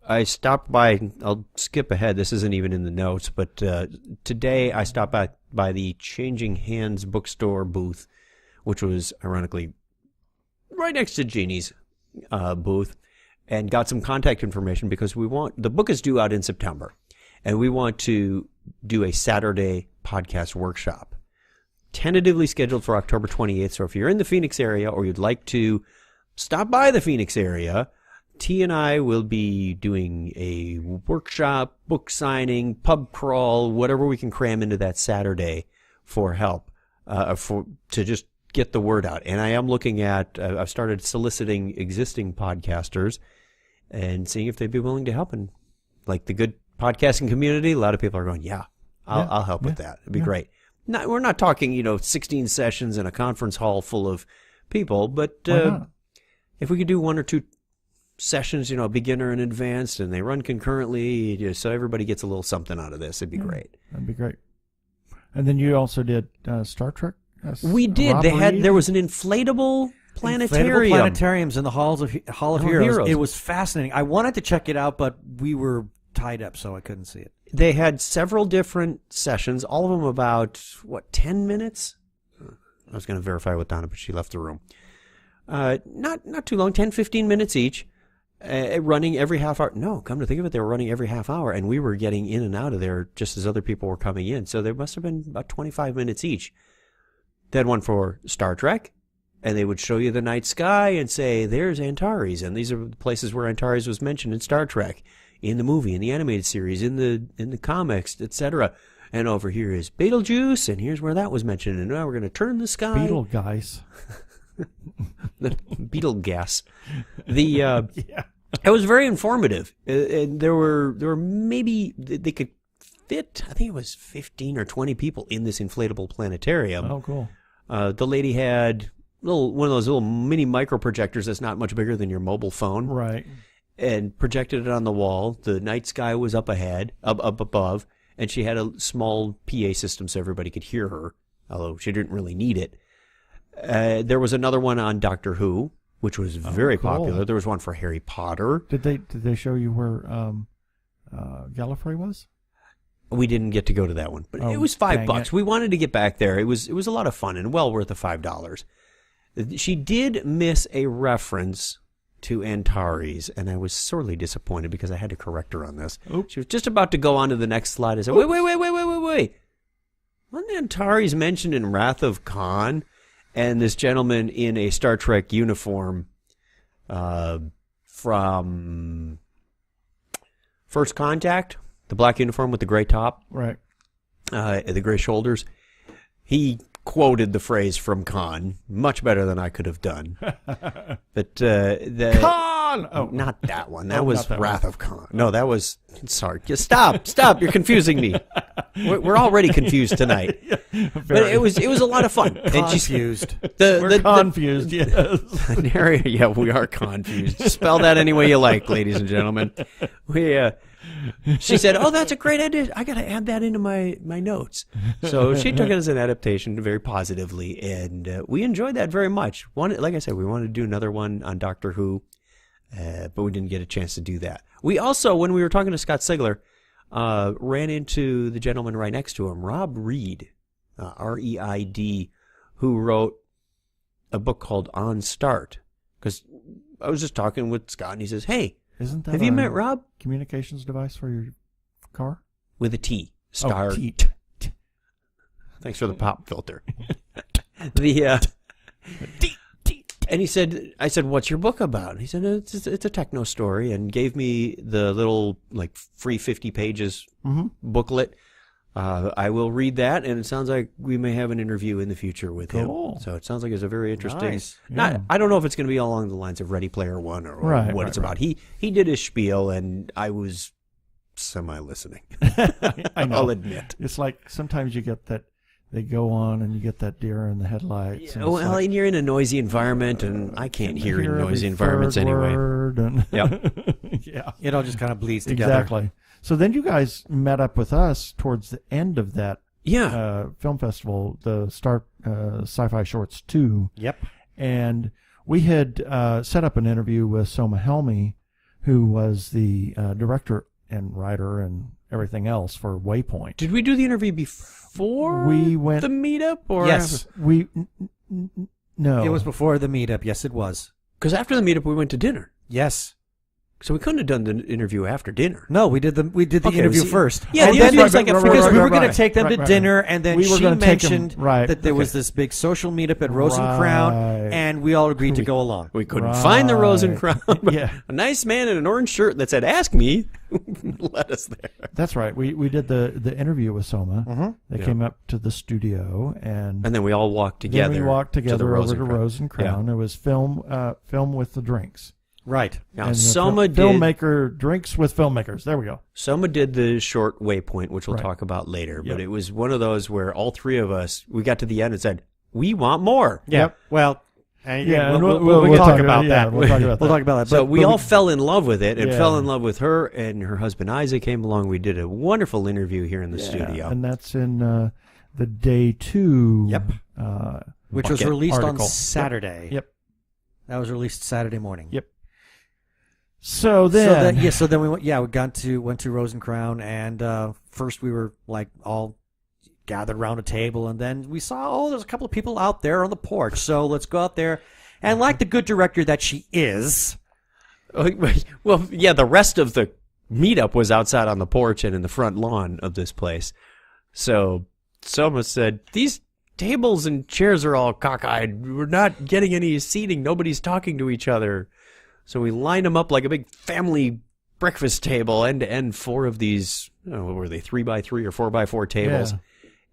I stopped by. I'll skip ahead. This isn't even in the notes, but today I stopped by the Changing Hands bookstore booth, which was ironically right next to Jeannie's booth, and got some contact information because the book is due out in September, and we want to do a Saturday podcast workshop. Tentatively scheduled for October 28th. So if you're in the Phoenix area or you'd like to stop by the Phoenix area, T and I will be doing a workshop, book signing, pub crawl, whatever we can cram into that Saturday for help, to just get the word out. And I am looking at, I've started soliciting existing podcasters and seeing if they'd be willing to help. And like the good podcasting community, a lot of people are going, yeah, I'll help with that. It'd be great. We're not talking, 16 sessions in a conference hall full of people, but if we could do 1 or 2 sessions, beginner and advanced, and they run concurrently, so everybody gets a little something out of this, it'd be great. That'd be great. And then you also did Star Trek? We did. There was an inflatable planetarium. Inflatable planetariums in the Hall of Heroes. It was fascinating. I wanted to check it out, but we were tied up, so I couldn't see it. They had several different sessions, all of them about, 10 minutes? I was going to verify with Donna, but she left the room. Not too long, 10, 15 minutes each. running every half hour. No, come to think of it, they were running every half hour, and we were getting in and out of there just as other people were coming in. So there must have been about 25 minutes each. They had one for Star Trek, and they would show you the night sky and say, there's Antares, and these are the places where Antares was mentioned in Star Trek, in the movie, in the animated series, in the comics, etc. And over here is Betelgeuse, and here's where that was mentioned, and now we're going to turn the sky. Beetle guys. The beetle gas. It was very informative, and there were maybe they could fit. I think it was 15 or 20 people in this inflatable planetarium. Oh, cool. The lady had one of those little mini micro projectors that's not much bigger than your mobile phone, Right. and projected it on the wall. The night sky was up above, and she had a small PA system so everybody could hear her, although she didn't really need it. There was another one on Doctor Who, which was very cool. popular. There was one for Harry Potter. Did they show you where Gallifrey was? We didn't get to go to that one, but it was dang $5. it. We wanted to get back there. It was a lot of fun and well worth the $5. She did miss a reference to Antares, and I was sorely disappointed because I had to correct her on this. Oops. She was just about to go on to the next slide. I said, wait. Wasn't Antares mentioned in Wrath of Khan? And this gentleman in a Star Trek uniform from First Contact, the black uniform with the gray top, Right. the gray shoulders, he quoted the phrase from Khan much better than I could have done. But Khan! Oh, not that one. That Oh, was not that Wrath of Khan. No, that was... Sorry. Just stop. You're confusing me. We're already confused tonight. But it was a lot of fun. Confused. we're confused, yes. Yeah, we are confused. Spell that any way you like, ladies and gentlemen. She said, "Oh, that's a great idea. I got to add that into my notes." So she took it as an adaptation very positively, and we enjoyed that very much. Like I said, we wanted to do another one on Doctor Who, but we didn't get a chance to do that. We also, when we were talking to Scott Sigler, ran into the gentleman right next to him, Rob Reed, R-E-I-D, who wrote a book called On Start. Because I was just talking with Scott, and he says, "Hey, Isn't that have you a met Rob?" communications device for your car? With a T. Star. Oh, T. Thanks for the pop filter. And he said, I said, "What's your book about?" And he said, it's a techno story, and gave me the little free 50 pages booklet. I will read that, and it sounds like we may have an interview in the future with Cool. him. So it sounds like it's a very interesting. Nice. I don't know if it's going to be along the lines of Ready Player One or what it's about. He did his spiel, and I was semi-listening. I know. I'll admit. It's like sometimes you get that they go on and you get that deer in the headlights. And Well, and you're in a noisy environment, and I can't hear in noisy every environments third anyway. word and Yep. yeah, It all just kind of bleeds together. exactly. So then you guys met up with us towards the end of that Yeah. film festival, the Star Sci-Fi Shorts 2. Yep. And we had set up an interview with Soma Helmi, who was the director and writer and everything else for Waypoint. Did we do the interview before We went- the meetup? Or Yes. No. It was before the meetup. Yes, it was. Because after the meetup, we went to dinner. Yes. So we couldn't have done the interview after dinner. No, we did the Okay, interview see- first. Yeah, and the then interview was like at because we were going right, to take them to right. dinner, and then We were she gonna take 'em- mentioned right, that there was okay. this big social meetup at Rose and Crown, Right. and we all agreed to go along. We couldn't find the Rose and Crown. but Yeah. A nice man in an orange shirt that said, "Ask me," led us there. That's right. We did the interview with Soma. Mm-hmm. They Yeah. came up to the studio, and And then we all walked together. then we walked together to the over to Rose and Crown. It was film with the drinks. Right. Now, And the Soma did filmmaker drinks with filmmakers. There we go. Soma did the short Waypoint, which we'll Right. talk about later. Yep. But it was one of those where all three of us, we got to the end and said, "We want more." Yeah. Yep. Well, Yeah, and we'll talk about that. We'll talk about We'll that. talk about that. So But we all fell in love with it and Yeah. fell in love with her, and her husband Isaac came along. We did a wonderful interview here in the studio. And that's in the day 2. Yep. which was Bucket released article. on Saturday. Yep. That was released Saturday morning. Yep. So then, So then we went. Yeah, we went to Rose and Crown, and first we were all gathered around a table, and then we saw there's a couple of people out there on the porch. So let's go out there, and like the good director that she is, Well, yeah, the rest of the meetup was outside on the porch and in the front lawn of this place. So Soma said, these tables and chairs are all cockeyed. We're not getting any seating. Nobody's talking to each other. So we lined them up like a big family breakfast table, end to end, 4 of these, what were they, 3x3 or 4x4 tables. Yeah.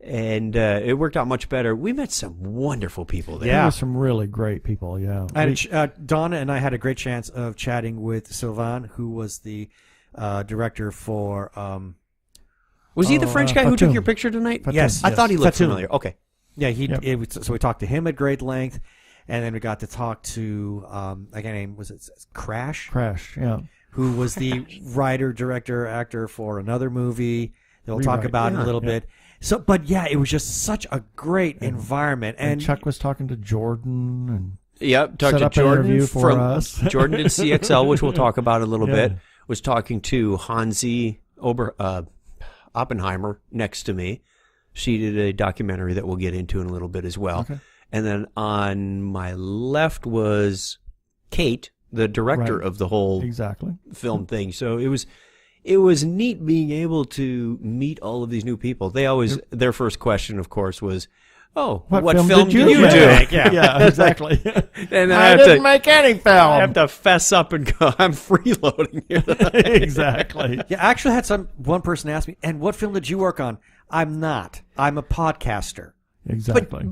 And it worked out much better. We met some wonderful people there. There were some really great people, yeah. And Donna and I had a great chance of chatting with Sylvain, who was the director for... was he the French guy who took Fatum. your picture tonight? Fatum, Yes. I thought he looked Fatum. familiar. Okay. Yeah, so we talked to him at great length, and then we got to talk to a guy named, was it Crash? Crash, yeah. Who was the writer, director, actor for another movie that we'll talk Rewrite. about in a Yeah, little yeah. bit. So, but yeah, it was just such a great environment, And Chuck was talking to Jordan and Yep, talked set to up an Jordan interview for us. Jordan did CXL, which we'll talk about a little Yeah. bit. Was talking to Hansi Oppenheimer next to me. She did a documentary that we'll get into in a little bit as well. Okay. And then on my left was Kate, the director Right. of the whole exactly. film thing. So it was neat being able to meet all of these new people. They always, their first question, of course, was, "Oh, what film did you do?" make? Yeah, exactly. And I didn't make any film. I have to fess up and go, I'm freeloading here. Exactly. Yeah, I actually had one person ask me, "And what film did you work on?" I'm not. I'm a podcaster. Exactly.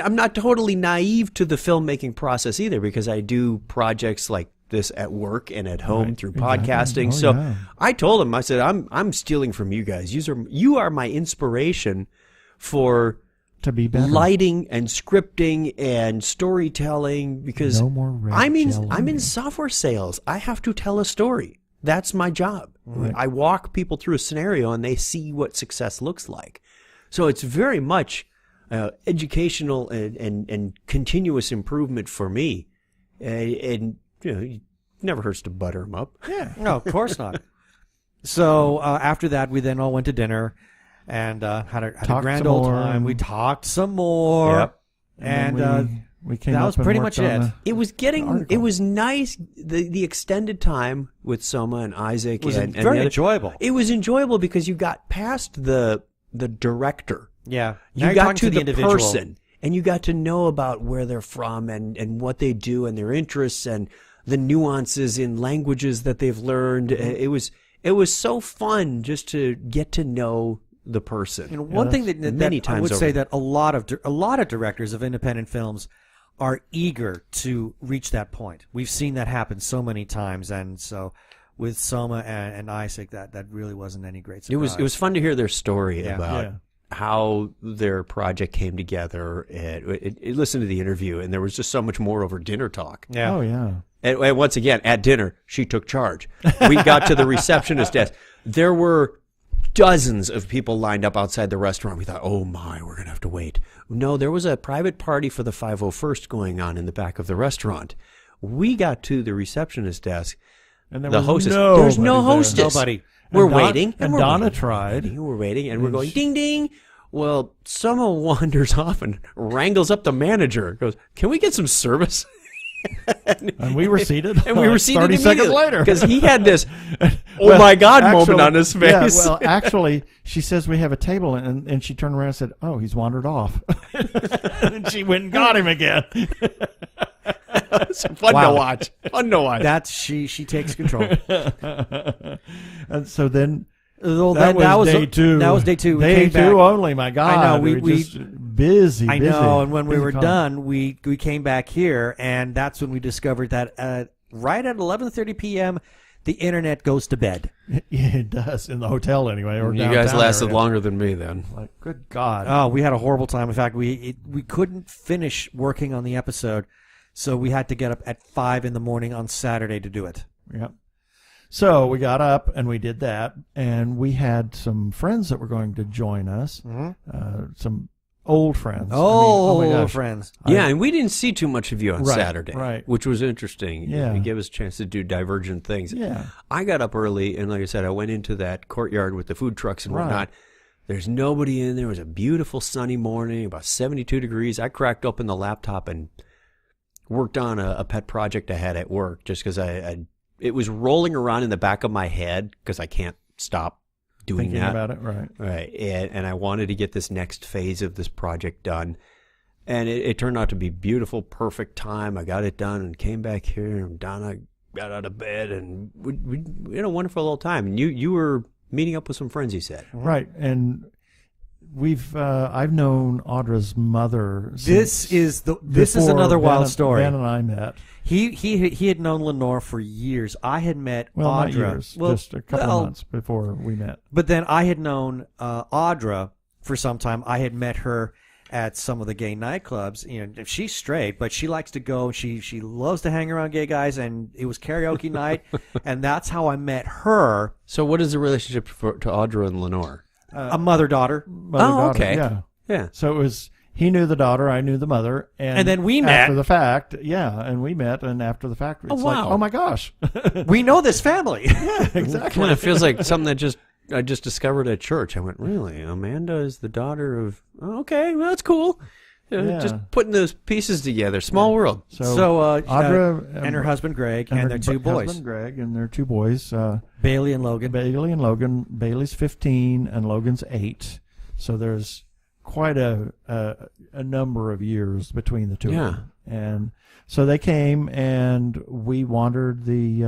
I'm not totally naive to the filmmaking process either, because I do projects like this at work and at home through podcasting. Oh, So yeah. I told him, I said, I'm stealing from you guys. You are my inspiration for To be better. lighting and scripting and storytelling, because No more red I'm jelly. in software sales. I have to tell a story. That's my job. Right. I walk people through a scenario and they see what success looks like. So it's very much educational and continuous improvement for me. And it never hurts to butter them up. Yeah. No, of course not. So after that, we then all went to dinner and had a Talked grand some old more. time. We talked some more. Yep. And then we came that up was and pretty worked much on it. It was article. it was nice. The extended time with Soma and Isaac was and very the other- enjoyable. It was enjoyable because you got past the director. Yeah. You Now you're got talking to the individual. person, and you got to know about where they're from and what they do and their interests and the nuances in languages that they've learned. It was so fun just to get to know the person. And one thing that many I times would over. say that a lot of directors of independent films are eager to reach that point. We've seen that happen so many times, and so with Soma and Isaac, that really wasn't any great surprise. It was fun to hear their story Yeah. about Yeah. how their project came together. And listen to the interview, and there was just so much more over dinner talk. Yeah. Oh, yeah. And once again, at dinner, she took charge. We got to the receptionist desk. There were dozens of people lined up outside the restaurant. We thought, oh my, we're going to have to wait. No, there was a private party for the 501st going on in the back of the restaurant. We got to the receptionist desk. And there The was hostess. nobody There's no there. hostess. Nobody. We're And Don- waiting. and we're Donna waiting, tried. We're waiting, and we're And going, she- ding, ding. Well, someone wanders off and wrangles up the manager. Goes, can we get some service? And we were seated. And we were seated 30 seconds later. because he had this oh Well, my God actually- moment on his face. Yeah, well, actually, she says we have a table, and she turned around and said, "Oh, he's wandered off." And she went and got him again. It's fun Wow. to watch. Fun to watch. That's she takes control. And so then Well, that was day two. That was day two. We Day came two back. only. My God, I know, we we- were just busy. I busy, know, and when we busy were con. done, we came back here, and that's when we discovered that right at 11:30 p.m., the internet goes to bed. Yeah, it does in the hotel anyway. Or you downtown guys lasted area. longer than me then. Like, good God. Oh, we had a horrible time. In fact, we couldn't finish working on the episode, so we had to get up at 5 in the morning on Saturday to do it. Yep. So we got up and we did that, and we had some friends that were going to join us. Some old friends. Oh, my gosh. friends. Yeah, and we didn't see too much of you on Right, Saturday, right. which was interesting. Yeah. It gave us a chance to do divergent things. Yeah. I got up early, and like I said, I went into that courtyard with the food trucks and Right. whatnot. There's nobody in there. It was a beautiful sunny morning, about 72 degrees. I cracked open the laptop and worked on a pet project I had at work just because I it was rolling around in the back of my head because I can't stop doing Thinking that. about it, right. Right. And I wanted to get this next phase of this project done. And it turned out to be beautiful, perfect time. I got it done and came back here, and Donna got out of bed, and we had a wonderful little time. And you were meeting up with some friends, you said. Right. And I've known Audra's mother. This is another wild story. Ben and I met. He had known Lenore for years. I had met Well, Audra. not years, just a couple of months before we met. But then I had known Audra for some time. I had met her at some of the gay nightclubs. You know, she's straight, but she likes to go. She loves to hang around gay guys, and it was karaoke night, and that's how I met her. So what is the relationship to Audra and Lenore? A mother-daughter. Mother-daughter, okay. Yeah. So it was, he knew the daughter, I knew the mother. And then we met. After the fact, and we met, and after the fact, it's like, oh my gosh. We know this family. Yeah, exactly. Kind of feels like something that I just discovered at church. I went, really? Amanda is the daughter of... Oh, okay, well, that's cool. Just putting those pieces together. Small world. So Audra and her husband Greg and their two boys. Husband Greg and their two boys. Bailey and Logan. Bailey's 15 and Logan's 8. So there's quite a number of years between the two of them. And so they came, and we wandered we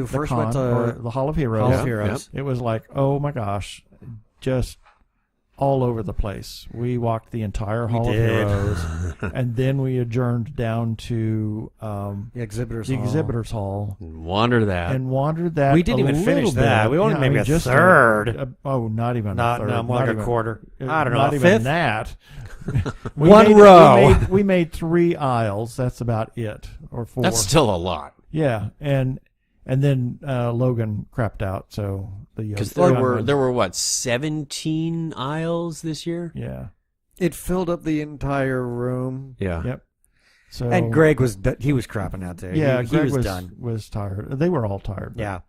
first went to the Hall of Heroes. Hall of Heroes. It was like, oh my gosh, just all over the place. We walked the entire Hall of Heroes, and then we adjourned down to the exhibitors hall. Wandered that. We didn't even finish that. We only maybe a third. Not even a third. No, more like a quarter. I don't know. Not a even fifth? that. One row. We made 3 aisles. That's about it, or 4. That's still a lot. Yeah, and then Logan crapped out. So because there were what, 17 aisles this year? Yeah, it filled up the entire room. Yeah. Yep. So and Greg was crapping out there. Yeah, he Greg was done. Was tired. They were all tired. Yeah,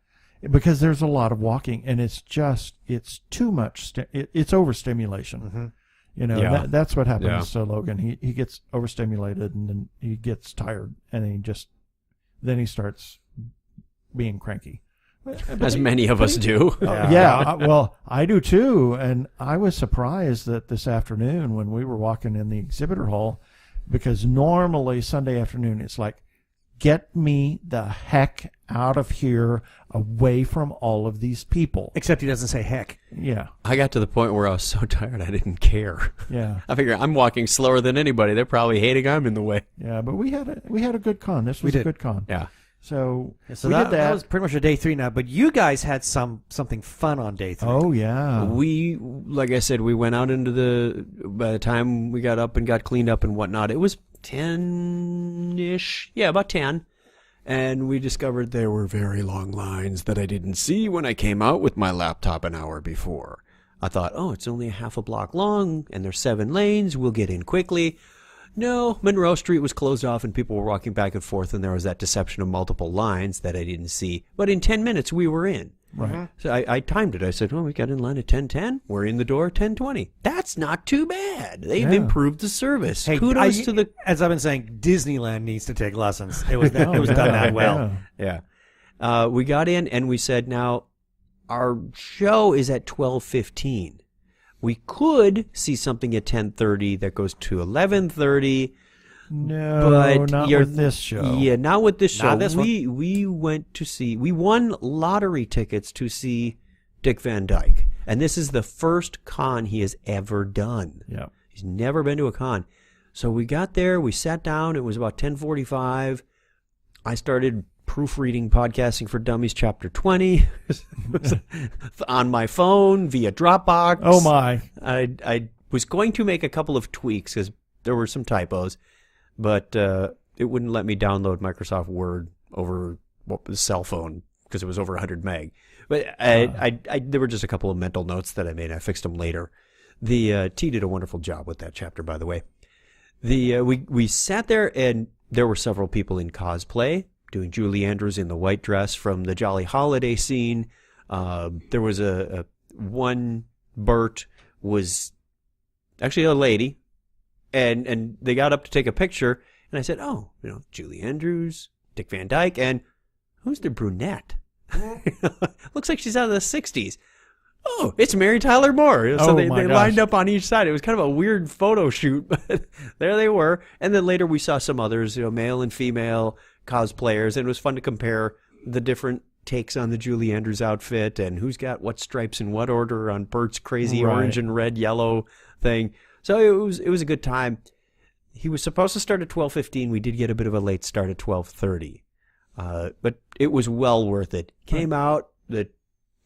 because there's a lot of walking, and it's too much. It's overstimulation. Mm-hmm. You know, that's what happens to Logan. He gets overstimulated, and then he gets tired, and then he starts being cranky. As many of us do. Well, I do too. And I was surprised that this afternoon when we were walking in the exhibitor hall, because normally Sunday afternoon it's like, get me the heck out of here, away from all of these people. Except he doesn't say heck. Yeah. I got to the point where I was so tired I didn't care. Yeah. I figure I'm walking slower than anybody. They're probably hating I'm in the way. Yeah, but we had a good con. This was a good con. Yeah. So we that, did that. That was pretty much a day 3 now. But you guys had something fun on day 3. Oh yeah. We, like I said, we went out by the time we got up and got cleaned up and whatnot, it was 10-ish. Yeah, about 10. And we discovered there were very long lines that I didn't see when I came out with my laptop an hour before. I thought, it's only a half a block long, and there's 7 lanes. We'll get in quickly. No, Monroe Street was closed off, and people were walking back and forth, and there was that deception of multiple lines that I didn't see. But in 10 minutes, we were in. Right. So I timed it. I said, we got in line at 10:10. We're in the door at 10:20. That's not too bad. They've improved the service. Hey, kudos to the... As I've been saying, Disneyland needs to take lessons. It was done that well. Yeah. We got in, and we said, now, our show is at 12:15. We could see something at 10:30 that goes to 11:30. No, but not with this show. Yeah, not with this show. Not this one. We won lottery tickets to see Dick Van Dyke. And this is the first con he has ever done. Yeah. He's never been to a con. So we got there, we sat down, it was about 10:45. I started proofreading Podcasting for Dummies Chapter 20 on my phone via Dropbox. Oh my. I was going to make a couple of tweaks because there were some typos, but it wouldn't let me download Microsoft Word over the cell phone because it was over 100 meg. But there were just a couple of mental notes that I made. I fixed them later. The T did a wonderful job with that chapter, by the way. We sat there, and there were several people in cosplay doing Julie Andrews in the white dress from the Jolly Holiday scene. There was one Bert was actually a lady, and they got up to take a picture, and I said, Julie Andrews, Dick Van Dyke, and who's the brunette? Looks like she's out of the 60s. Oh, it's Mary Tyler Moore. So they lined up on each side. It was kind of a weird photo shoot, but there they were. And then later we saw some others, male and female cosplayers, and it was fun to compare the different takes on the Julie Andrews outfit and who's got what stripes in what order on Bert's crazy orange and red yellow thing. So it was a good time. He was supposed to start at 12:15. We did get a bit of a late start at 12:30. But it was well worth it. Came out, the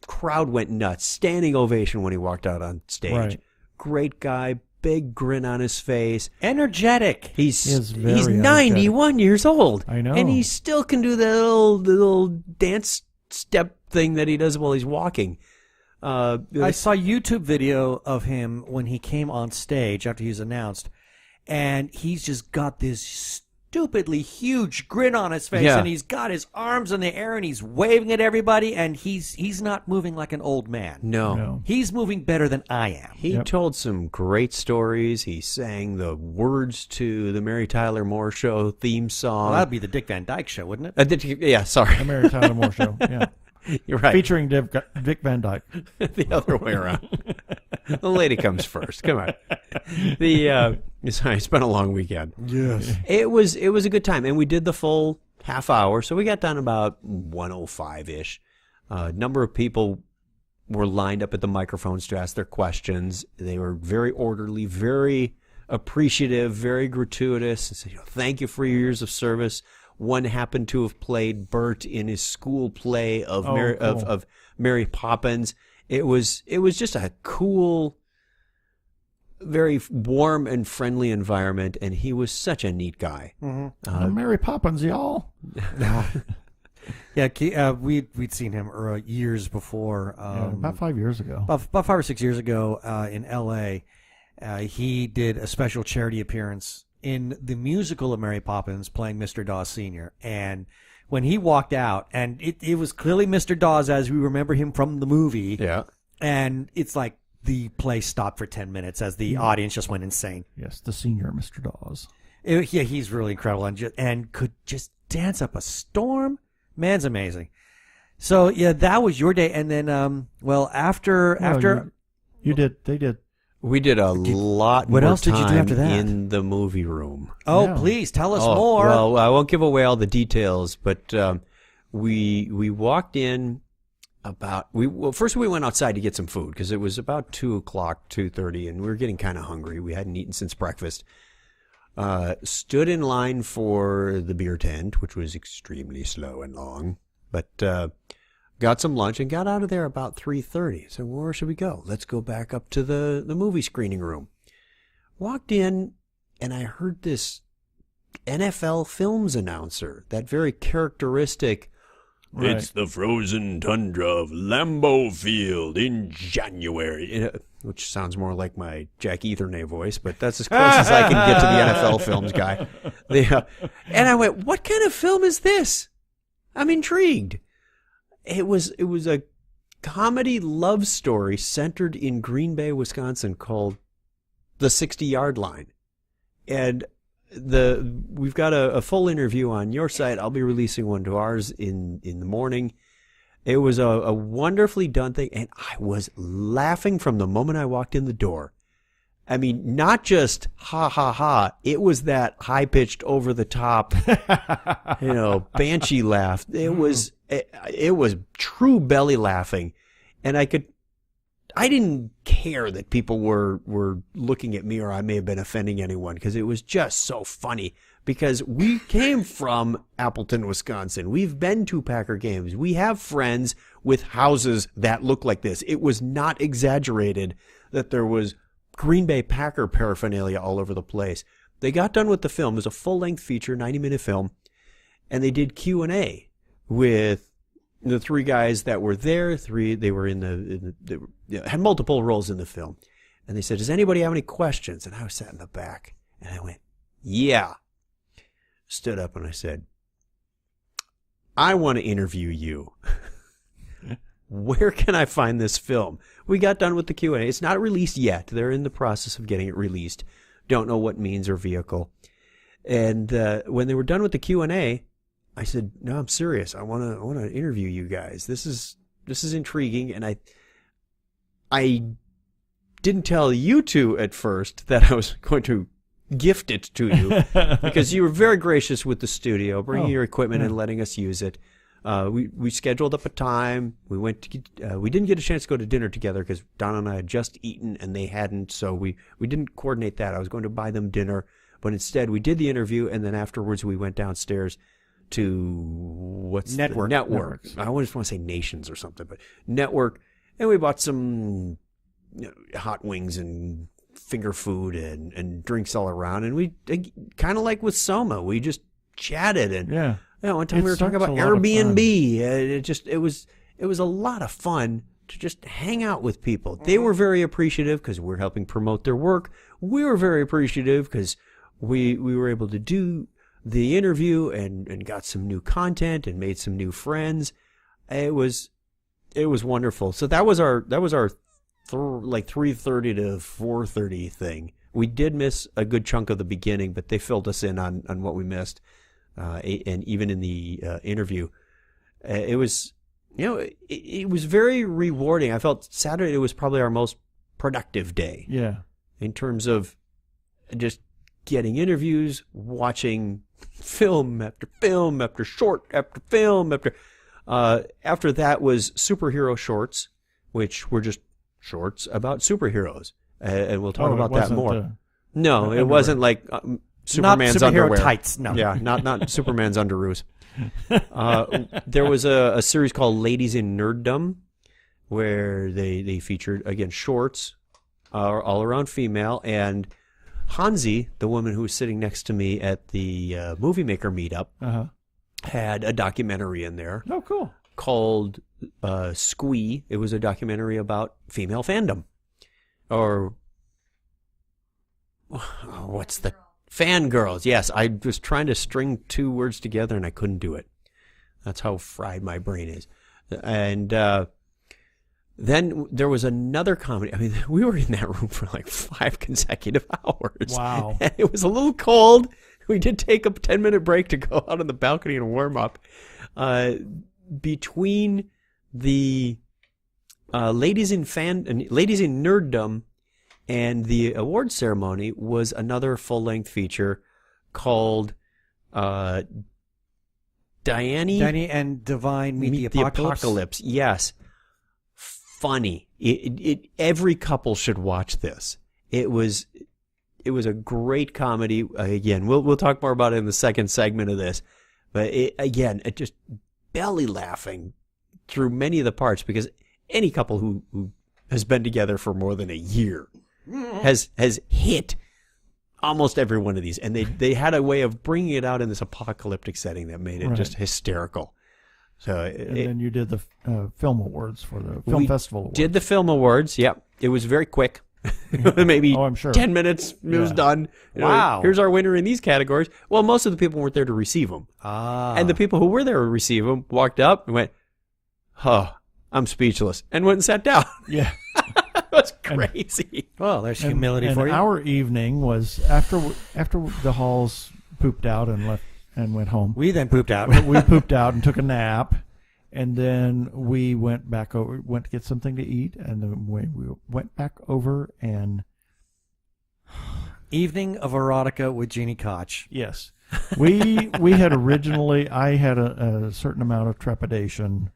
crowd went nuts. Standing ovation when he walked out on stage. Right. Great guy, big grin on his face. Energetic. He's 91 years old. I know. And he still can do the little dance step thing that he does while he's walking. I saw a YouTube video of him when he came on stage after he was announced, and he's just got this stupidly huge grin on his face, and he's got his arms in the air, and he's waving at everybody, and he's not moving like an old man. No. He's moving better than I am. He told some great stories. He sang the words to the Mary Tyler Moore Show theme song. Well, that'd be the Dick Van Dyke Show, wouldn't it? Yeah, sorry. The Mary Tyler Moore Show. Yeah. You're right. Featuring Dick Van Dyke. The other way around. The lady comes first. Come on. Sorry, it's been a long weekend. Yes. It was a good time, and we did the full half hour, so we got done about 1:05-ish. A number of people were lined up at the microphones to ask their questions. They were very orderly, very appreciative, very gratuitous, and said, thank you for your years of service. One happened to have played Bert in his school play of of Mary Poppins. It was just a cool, very warm and friendly environment, and he was such a neat guy. Mm-hmm. Mary Poppins, y'all. Yeah, we'd seen him years before. About 5 years ago. About 5 or 6 years ago in L.A., he did a special charity appearance in the musical of Mary Poppins, playing Mr. Dawes Sr. And when he walked out, and it was clearly Mr. Dawes as we remember him from the movie. Yeah. And it's like the play stopped for 10 minutes as the audience just went insane. Yes, the senior Mr. Dawes. Yeah, he's really incredible and could just dance up a storm. Man's amazing. So, yeah, that was your day. And then, after... They did. We did a lot what more else did you do after that? In the movie room. Oh, Yeah. please, tell us more. Well, I won't give away all the details, but we walked in first we went outside to get some food because it was about 2:00, 2:30, and we were getting kind of hungry. We hadn't eaten since breakfast. Stood in line for the beer tent, which was extremely slow and long, but got some lunch and got out of there about 3:30. So where should we go? Let's go back up to the movie screening room. Walked in, and I heard this NFL Films announcer, that very characteristic, Right. It's the frozen tundra of Lambeau Field in January, which sounds more like my Jack Ethernay voice, but that's as close as I can get to the NFL Films guy. And I went, what kind of film is this? I'm intrigued. It was a comedy love story centered in Green Bay, Wisconsin, called The 60-Yard Line. And we've got a full interview on your site. I'll be releasing one to ours in the morning. It was a wonderfully done thing, and I was laughing from the moment I walked in the door. I mean, not just ha ha ha. It was that high pitched, over the top, banshee laugh. It was true belly laughing, and I didn't care that people were looking at me, or I may have been offending anyone, because it was just so funny. Because we came from Appleton, Wisconsin. We've been to Packer games. We have friends with houses that look like this. It was not exaggerated that there was Green Bay Packer paraphernalia all over the place. They got done with the film. It was a full-length feature, 90-minute film, and they did Q&A with the three guys that were there. They were had multiple roles in the film. And they said, does anybody have any questions? And I was sat in the back, and I went, yeah. Stood up and I said, I want to interview you. Where can I find this film? We got done with the Q&A. It's not released yet. They're in the process of getting it released. Don't know what means or vehicle. And when they were done with the Q&A, I said, no, I'm serious. I want to interview you guys. This is intriguing. And I didn't tell you two at first that I was going to gift it to you because you were very gracious with the studio, bringing your equipment and letting us use it. We scheduled up a time. We went to we didn't get a chance to go to dinner together because Donna and I had just eaten and they hadn't, so we didn't coordinate that. I was going to buy them dinner, but instead we did the interview, and then afterwards we went downstairs to network. I always want to say Nations or something, but Network, and we bought some hot wings and finger food and drinks all around, and we kind of like with Soma, we just chatted and one time we were talking about Airbnb. It was a lot of fun to just hang out with people. They were very appreciative because we're helping promote their work. We were very appreciative because we were able to do the interview and got some new content and made some new friends. It was wonderful. So that was our 3:30 to 4:30 thing. We did miss a good chunk of the beginning, but they filled us in on what we missed. And even in the interview, it was it was very rewarding. I felt Saturday was probably our most productive day. Yeah, in terms of just getting interviews, watching film after film after short after film after that was superhero shorts, which were just shorts about superheroes, and we'll talk about that more. No, it wasn't like Superman's not superhero underwear. Tights. No, yeah, not Superman's underoos. There was a series called Ladies in Nerddom, where they featured again shorts, all around female, and Hansi, the woman who was sitting next to me at the Movie Maker meetup, had a documentary in there. Oh, cool. Called Squee. It was a documentary about female fandom. Or what's the... Fangirls. Yes, I was trying to string two words together and I couldn't do it. That's how fried my brain is. And then there was another comedy. I mean, we were in that room for like 5 consecutive hours. Wow. And it was a little cold. We did take a 10-minute break to go out on the balcony and warm up. Between the Ladies in Nerddom and the award ceremony was another full-length feature called Diane and Divine Meet the Apocalypse. Yes. Funny. Every couple should watch this. It was a great comedy. Again, we'll talk more about it in the second segment of this. But it just belly laughing through many of the parts, because any couple who has been together for more than a year has hit almost every one of these, and they had a way of bringing it out in this apocalyptic setting that made it just hysterical. So and then you did the film awards for the film festival awards. Did the film awards? Yep, it was very quick. Maybe I'm sure. 10 minutes. It was done. Wow. Here's our winner in these categories. Well, most of the people weren't there to receive them, and the people who were there to receive them walked up and went, "Oh, I'm speechless," and went and sat down. Yeah. It was crazy. Well, there's humility for you. Our evening was after the Halls pooped out and left and went home. We then pooped out. We pooped out and took a nap, and then we went back over, went to get something to eat, and then we went back over and Evening of Erotica with Jeannie Koch. Yes, we had originally. I had a certain amount of trepidation.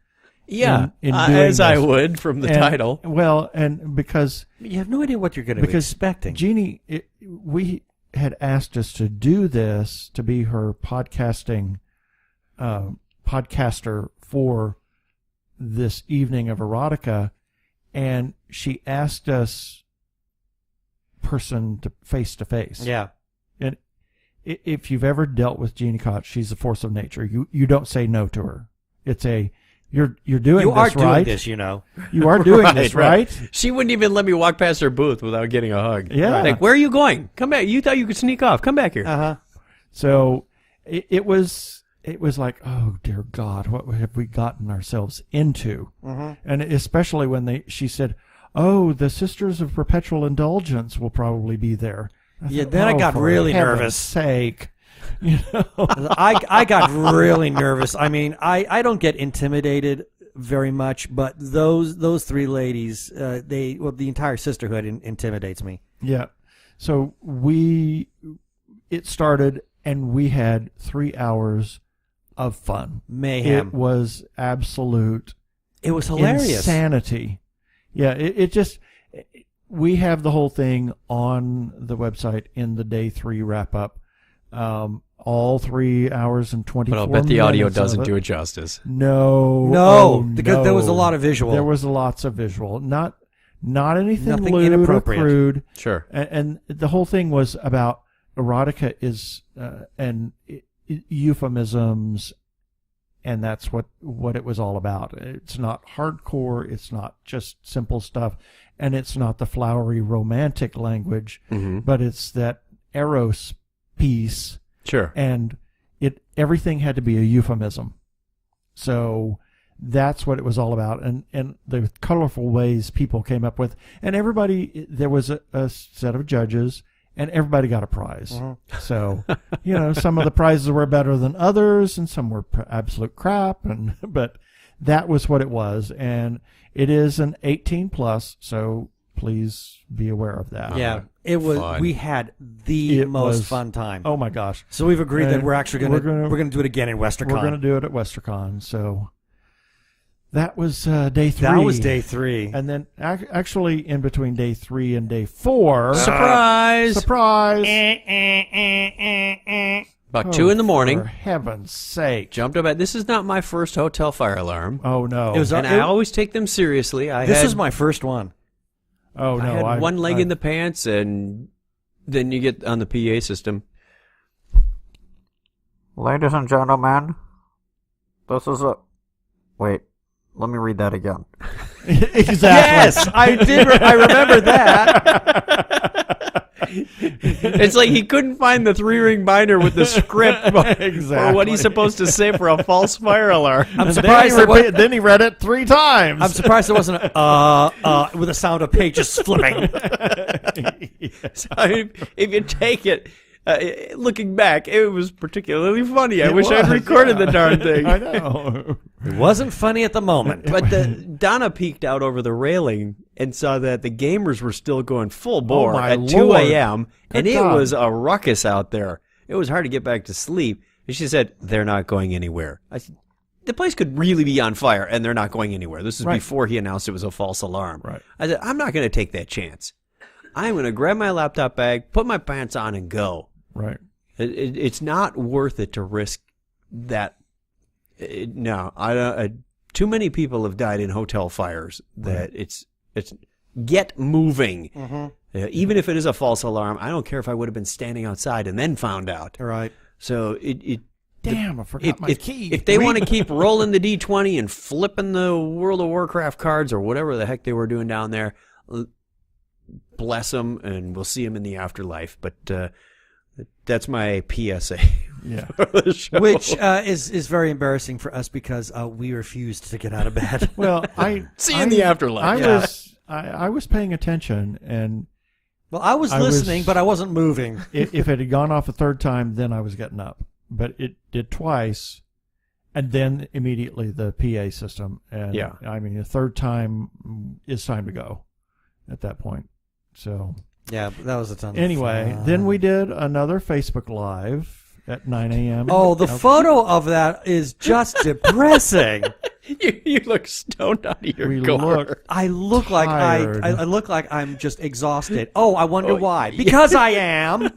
Yeah, in doing as this. I would from the title. Well, and because you have no idea what you're going to be expecting. Jeannie, we had asked us to do this to be her podcaster for this Evening of Erotica, and she asked us person to face. Yeah. And if you've ever dealt with Jeannie Koch, she's a force of nature. You don't say no to her. It's a You're doing this, right? You are doing this, you know. You are doing this, right? She wouldn't even let me walk past her booth without getting a hug. Yeah. Like, where are you going? Come back. You thought you could sneak off. Come back here. Uh-huh. So it was like, oh, dear God, what have we gotten ourselves into? Mm-hmm. And especially when she said, oh, the Sisters of Perpetual Indulgence will probably be there. Then I got really nervous. Sake. You know, I got really nervous. I mean, I don't get intimidated very much, but those three ladies, the entire sisterhood intimidates me. yeah. So it started, and we had 3 hours of fun. Mayhem. It was absolute. It was hilarious. Insanity. Yeah, it just. We have the whole thing on the website in the day 3 wrap up. All 3 hours and 24 minutes. But I'll bet the audio doesn't do it justice. No. Because there was a lot of visual. There was lots of visual. Not anything Nothing lewd inappropriate. or crude. Sure. And the whole thing was about erotica and euphemisms, and that's what it was all about. It's not hardcore. It's not just simple stuff, and it's not the flowery romantic language, but it's that eros piece. Sure. And everything had to be a euphemism. So that's what it was all about, and the colorful ways people came up with, and everybody, there was a set of judges, and everybody got a prize. So, some of the prizes were better than others, and some were absolute crap, but that was what it was, and it is an 18 plus, so please be aware of that. Yeah, it was. Fun. We had the most fun time. Oh my gosh! So we've agreed that we're actually going to do it again in WesterCon. We're going to do it at WesterCon. So that was day 3. That was day 3, and then actually in between day 3 and day 4, surprise! About 2 in the morning. For heaven's sake! Jumped up. This is not my first hotel fire alarm. Oh no! I always take them seriously. This was my first one. Oh no! I had one leg in the pants, and then you get on the PA system. Ladies and gentlemen, this is a... Wait, let me read that again. Exactly. Yes, I did. I remember that. It's like he couldn't find the 3-ring binder with the script Exactly. or what he's supposed to say for a false fire alarm. I'm surprised. Then he read it 3 times. I'm surprised there wasn't with the sound of pages flipping. So if you take it, looking back, it was particularly funny. I wish I'd recorded the darn thing. I know. It wasn't funny at the moment. But Donna peeked out over the railing and saw that the gamers were still going full bore my at 2 Lord. a.m. And it God. was a ruckus out there. It was hard to get back to sleep. And she said, they're not going anywhere. I said, the place could really be on fire, and they're not going anywhere. This is before he announced it was a false alarm. Right. I said, I'm not going to take that chance. I'm going to grab my laptop bag, put my pants on, and go. Right. It's not worth it to risk that. No, I don't. Too many people have died in hotel fires that it's get moving. Even if it is a false alarm, I don't care if I would have been standing outside and then found out. Right. So Damn, I forgot my key. If they want to keep rolling the D20 and flipping the World of Warcraft cards or whatever the heck they were doing down there, bless them, and we'll see them in the afterlife. But that's my PSA. Yeah. Which is very embarrassing for us because we refused to get out of bed. Well, see you in the afterlife. I was paying attention, and well, I was listening, but I wasn't moving. if it had gone off a 3rd time, then I was getting up. But it did twice, and then immediately the PA system. And I mean, the 3rd time is time to go at that point. So yeah, that was a ton. Anyway, of fun. then we did another Facebook Live at 9 a.m. Oh, the photo of that is just depressing. You look stoned out of your We gourd. look I look like tired. I look like I'm just exhausted. Oh, I wonder why. Because I am.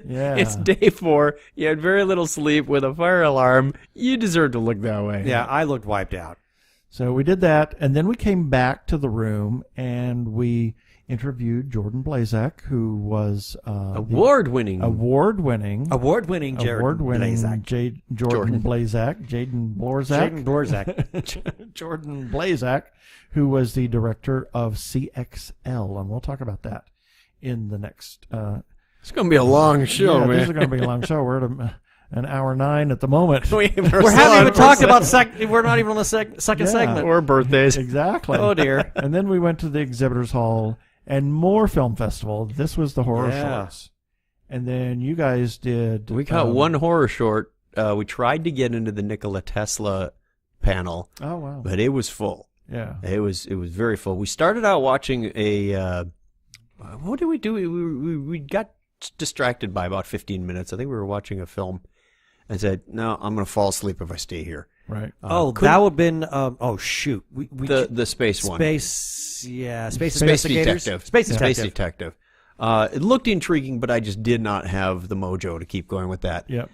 Yeah. It's day 4. You had very little sleep with a fire alarm. You deserve to look that way. Yeah, I looked wiped out. So we did that, and then we came back to the room, and we interviewed Jordan Blazak, who was award-winning Jordan Jordan Blazak, Jordan Blazak, who was the director of CXL, and we'll talk about that in the next. It's going to be a long show, man. This is going to be a long show. We're at an hour 9 at the moment. We haven't even talked about we're not even on the second segment. Or birthdays. Exactly. Oh dear. And then we went to the exhibitors hall and more film festival. This was the horror shows. And then you guys did... We got one horror short. We tried to get into the Nikola Tesla panel. Oh, wow. But it was full. Yeah. It was very full. We started out watching a... what did we do? We got distracted by about 15 minutes. I think we were watching a film and said, no, I'm going to fall asleep if I stay here. Right. That would have been... oh, shoot. The space one. Space Investigators. Detective. Space Detective. It looked intriguing, but I just did not have the mojo to keep going with that. Yep.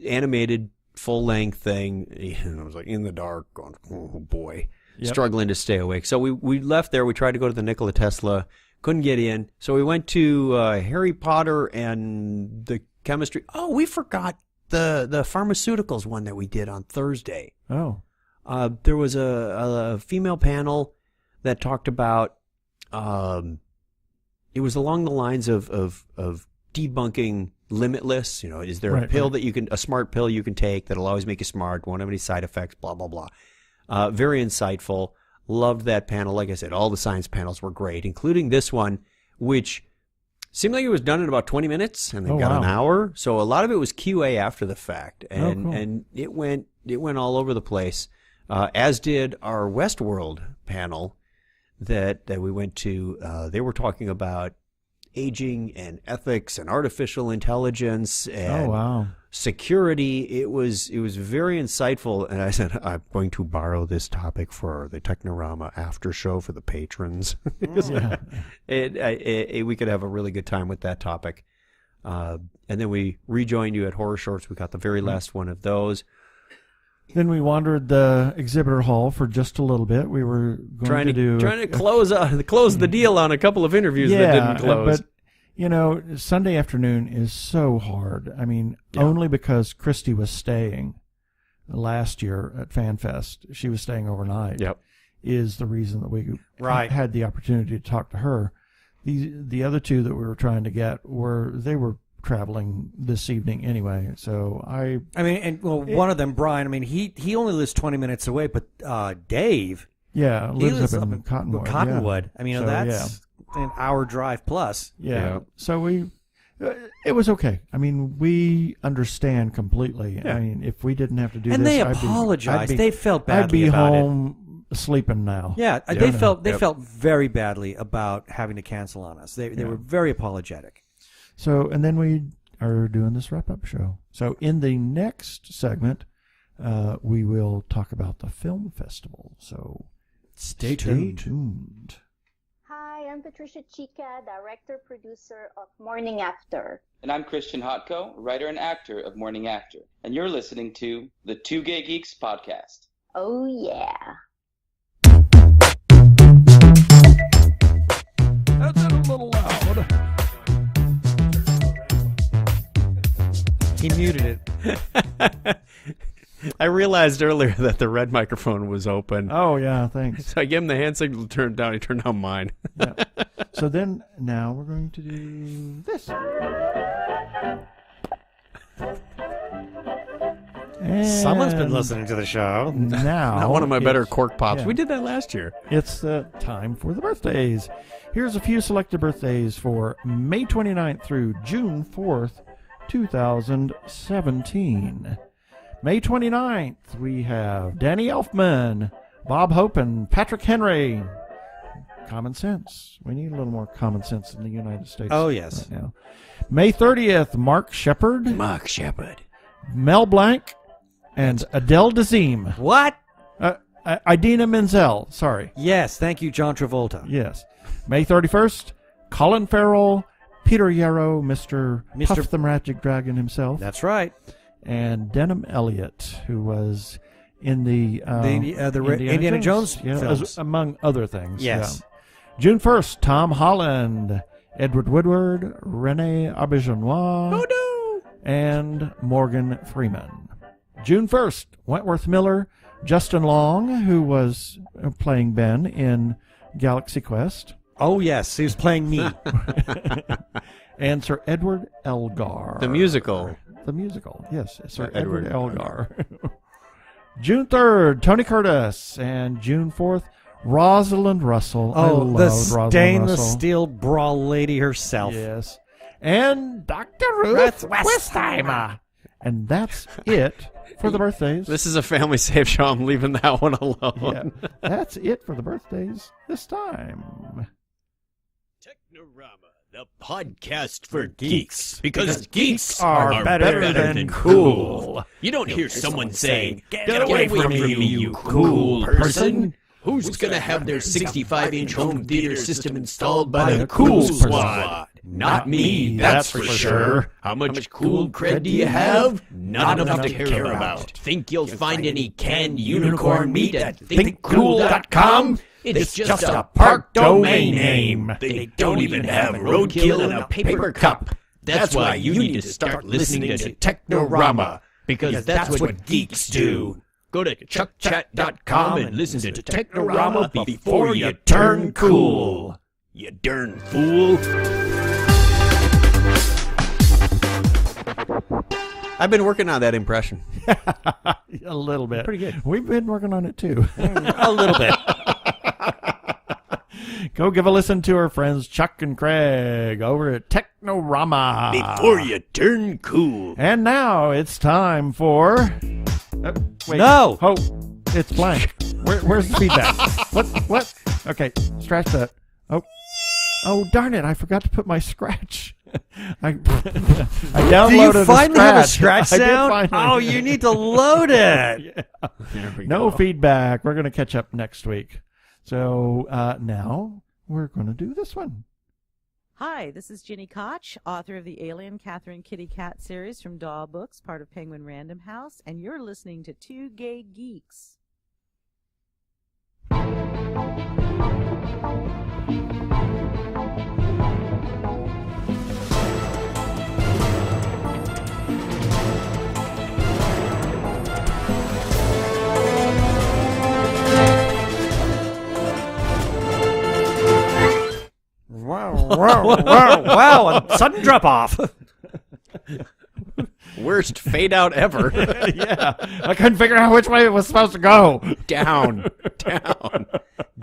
Animated, full-length thing. And I was like in the dark, going, oh boy, struggling to stay awake. So we left there. We tried to go to the Nikola Tesla, couldn't get in. So we went to Harry Potter and the chemistry. Oh, we forgot the pharmaceuticals one that we did on Thursday. Oh. There was a female panel that talked about. It was along the lines of debunking Limitless. You know, is there a pill that a smart pill you can take that'll always make you smart, won't have any side effects, blah, blah, blah. Very insightful. Loved that panel. Like I said, all the science panels were great, including this one, which seemed like it was done in about 20 minutes, and they got an hour. So a lot of it was QA after the fact, and and it went all over the place, as did our Westworld panel that we went to. They were talking about aging and ethics and artificial intelligence and security. It was very insightful, and I said, I'm going to borrow this topic for the Technorama after show for the patrons. We could have a really good time with that topic. And then we rejoined you at Horror Shorts. We got the very last one of those. Then we wandered the exhibitor hall for just a little bit. We were trying to close the deal on a couple of interviews that didn't close. But you know, Sunday afternoon is so hard. I mean, only because Christy was staying last year at FanFest. She was staying overnight. Yep. Is the reason that we had the opportunity to talk to her. The other two that we were trying to get were traveling this evening anyway, so one of them, Brian, I mean, he only lives 20 minutes away, but Dave, lives up in Cottonwood. I mean, that's an hour drive plus. So it was okay. I mean, we understand completely. I mean, if we didn't have to do and this, they apologized. They felt badly about it. I'd be home sleeping now. They felt very badly about having to cancel on us. They were very apologetic. So, and then we are doing this wrap-up show. So in the next segment, we will talk about the film festival. So stay tuned. Hi, I'm Patricia Chica, director-producer of Morning After. And I'm Christian Hotko, writer and actor of Morning After. And you're listening to the Two Gay Geeks podcast. Oh, yeah. That's a little loud. He muted it. I realized earlier that the red microphone was open. Oh, yeah, thanks. So I gave him the hand signal to turn down. He turned down mine. So then, now we're going to do this. And someone's been listening to the show. Now, not one of my better cork pops. We did that last year. It's time for the birthdays. Here's a few selected birthdays for May 29th through June 4th, 2017. May 29th, we have Danny Elfman, Bob Hope, and Patrick Henry. Common sense. We need a little more common sense in the United States. Oh, yes. Right now. May 30th, Mark Shepard, Mel Blanc, and Adele Dazeem. What? Idina Menzel, sorry. Yes, thank you, John Travolta. Yes. May 31st, Colin Farrell, Peter Yarrow, Mr. Puff the Magic Dragon himself. That's right. And Denham Elliott, who was in the Indiana Jones films. Among other things. Yes. Yeah. June 1st, Tom Holland, Edward Woodward, Rene Auberjonois, and Morgan Freeman. June 1st, Wentworth Miller, Justin Long, who was playing Ben in Galaxy Quest. Oh, yes, he was playing me. And Sir Edward Elgar. The musical. The musical, yes. Sir Edward Elgar. June 3rd, Tony Curtis. And June 4th, Rosalind Russell. Oh, the stainless steel bra lady herself. Yes. and Dr. Ruth Westheimer. And that's it for the birthdays. This is a family safe show. I'm leaving that one alone. Yeah, that's it for the birthdays this time. Technorama, the podcast for geeks. Because geeks are better than cool. You don't hear someone say, Get away from me, you cool person. Who's going to have their 65-inch home theater system installed by the Cool Squad? Not me, that's for sure. How much cool cred do you have? Not enough to care about. Think you'll find any canned unicorn meat at thinkcool.com? It's just a park domain name. They don't even have roadkill in a paper cup. That's why you need to start listening to Technorama, because that's what geeks do. Go to chuckchat.com and listen to Technorama before you turn cool. You darn fool. I've been working on that impression. A little bit. Pretty good. We've been working on it too. A little bit. Go give a listen to our friends Chuck and Craig over at Technorama. Before you turn cool. And now it's time for... wait. No. Oh, it's blank. Where's the feedback? What? Okay, scratch that. Oh, darn it. I forgot to put my scratch. I downloaded Do you finally have a scratch I did sound? finally. Oh, you need to load it. Yeah. There we No go. feedback. We're going to catch up next week. So now we're going to do this one. Hi, this is Ginny Koch, author of the Alien Catherine Kitty Cat series from Daw Books, part of Penguin Random House, and you're listening to Two Gay Geeks. Wow, a sudden drop off. Worst fade out ever. Yeah. I couldn't figure out which way it was supposed to go. Down.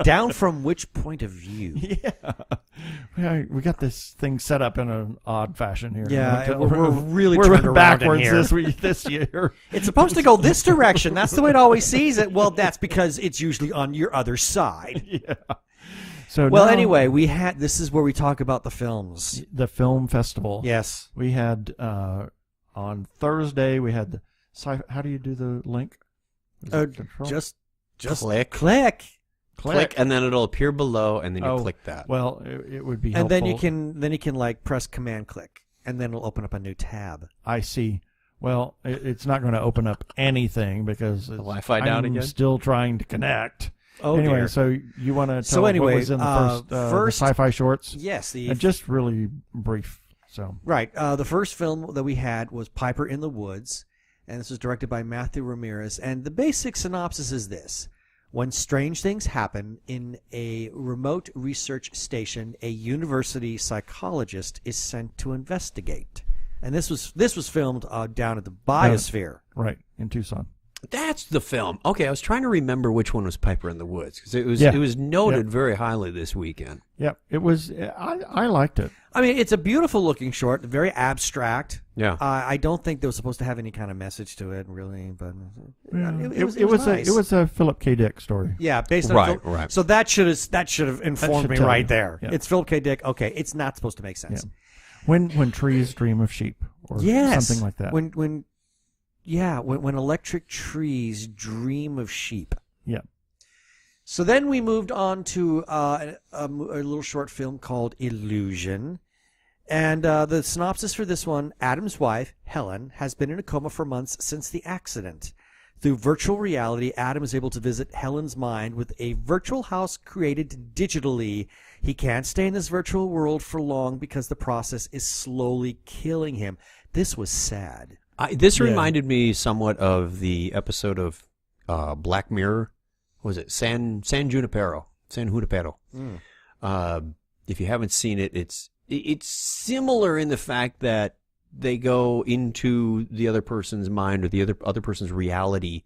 Down from which point of view? Yeah. We got this thing set up in an odd fashion here. Yeah, we're really we're turned around in backwards here. this year. It's supposed to go this direction. That's the way it always sees it. Well, that's because it's usually on your other side. Yeah. So Well, now, anyway, this is where we talk about the films. the film festival. Yes. We had on Thursday we had the how do you do the link? Is it control? Just Click. click, And then it'll appear below, and then you click that. Well, it would be and helpful. then you can like press Command click, and then it'll open up a new tab. I see. Well, it's not going to open up anything because the Wi-Fi down again? Still trying to connect. Oh, anyway, dear. so you want to tell So anyway, what was in the first the sci-fi shorts? Yes, And just really brief. So right. The first film that we had was Piper in the Woods, and this was directed by Matthew Ramirez. And the basic synopsis is this: when strange things happen in a remote research station, a university psychologist is sent to investigate. And this was filmed down at the Biosphere. right in Tucson. That's the film. Okay, I was trying to remember which one was Piper in the Woods, because it was noted very highly this weekend. Yeah, it was. I liked it. I mean, it's a beautiful looking short, very abstract. Yeah. I don't think they were supposed to have any kind of message to it, really, but It nice. was a Philip K. Dick story. Yeah, based on Right. So that should have informed should me tell right you. there. Yeah. It's Philip K. Dick. Okay, it's not supposed to make sense. Yeah. When trees dream of sheep, or something like that. When electric trees dream of sheep. Yeah. So then we moved on to a little short film called Illusion. And the synopsis for this one: Adam's wife, Helen, has been in a coma for months since the accident. Through virtual reality, Adam is able to visit Helen's mind with a virtual house created digitally. He can't stay in this virtual world for long because the process is slowly killing him. This was sad. This reminded me somewhat of the episode of Black Mirror. What was it San Junipero? If you haven't seen it, it's similar in the fact that they go into the other person's mind or the other person's reality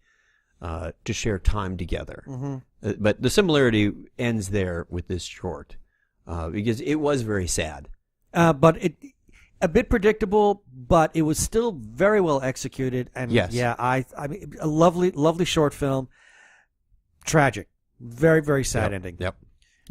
to share time together. Mm-hmm. But the similarity ends there with this short because it was very sad. But a bit predictable, but it was still very well executed. And Yes. yeah, I mean, a lovely short film. Tragic, very very sad ending. Yep.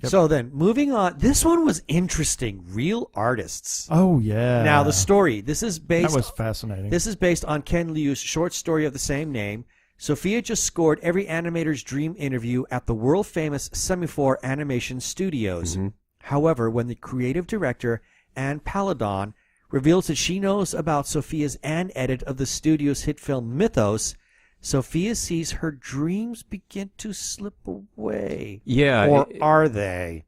So then, moving on. This one was interesting. Real artists. Oh yeah. Now the story. This is based. That was fascinating. This is based on Ken Liu's short story of the same name. Sophia just scored every animator's dream interview at the world-famous Semaphore Animation Studios. However, when the creative director, Anne Paladon, reveals that she knows about Sophia's Anne edit of the studio's hit film Mythos, Sophia sees her dreams begin to slip away. Yeah. Or are they?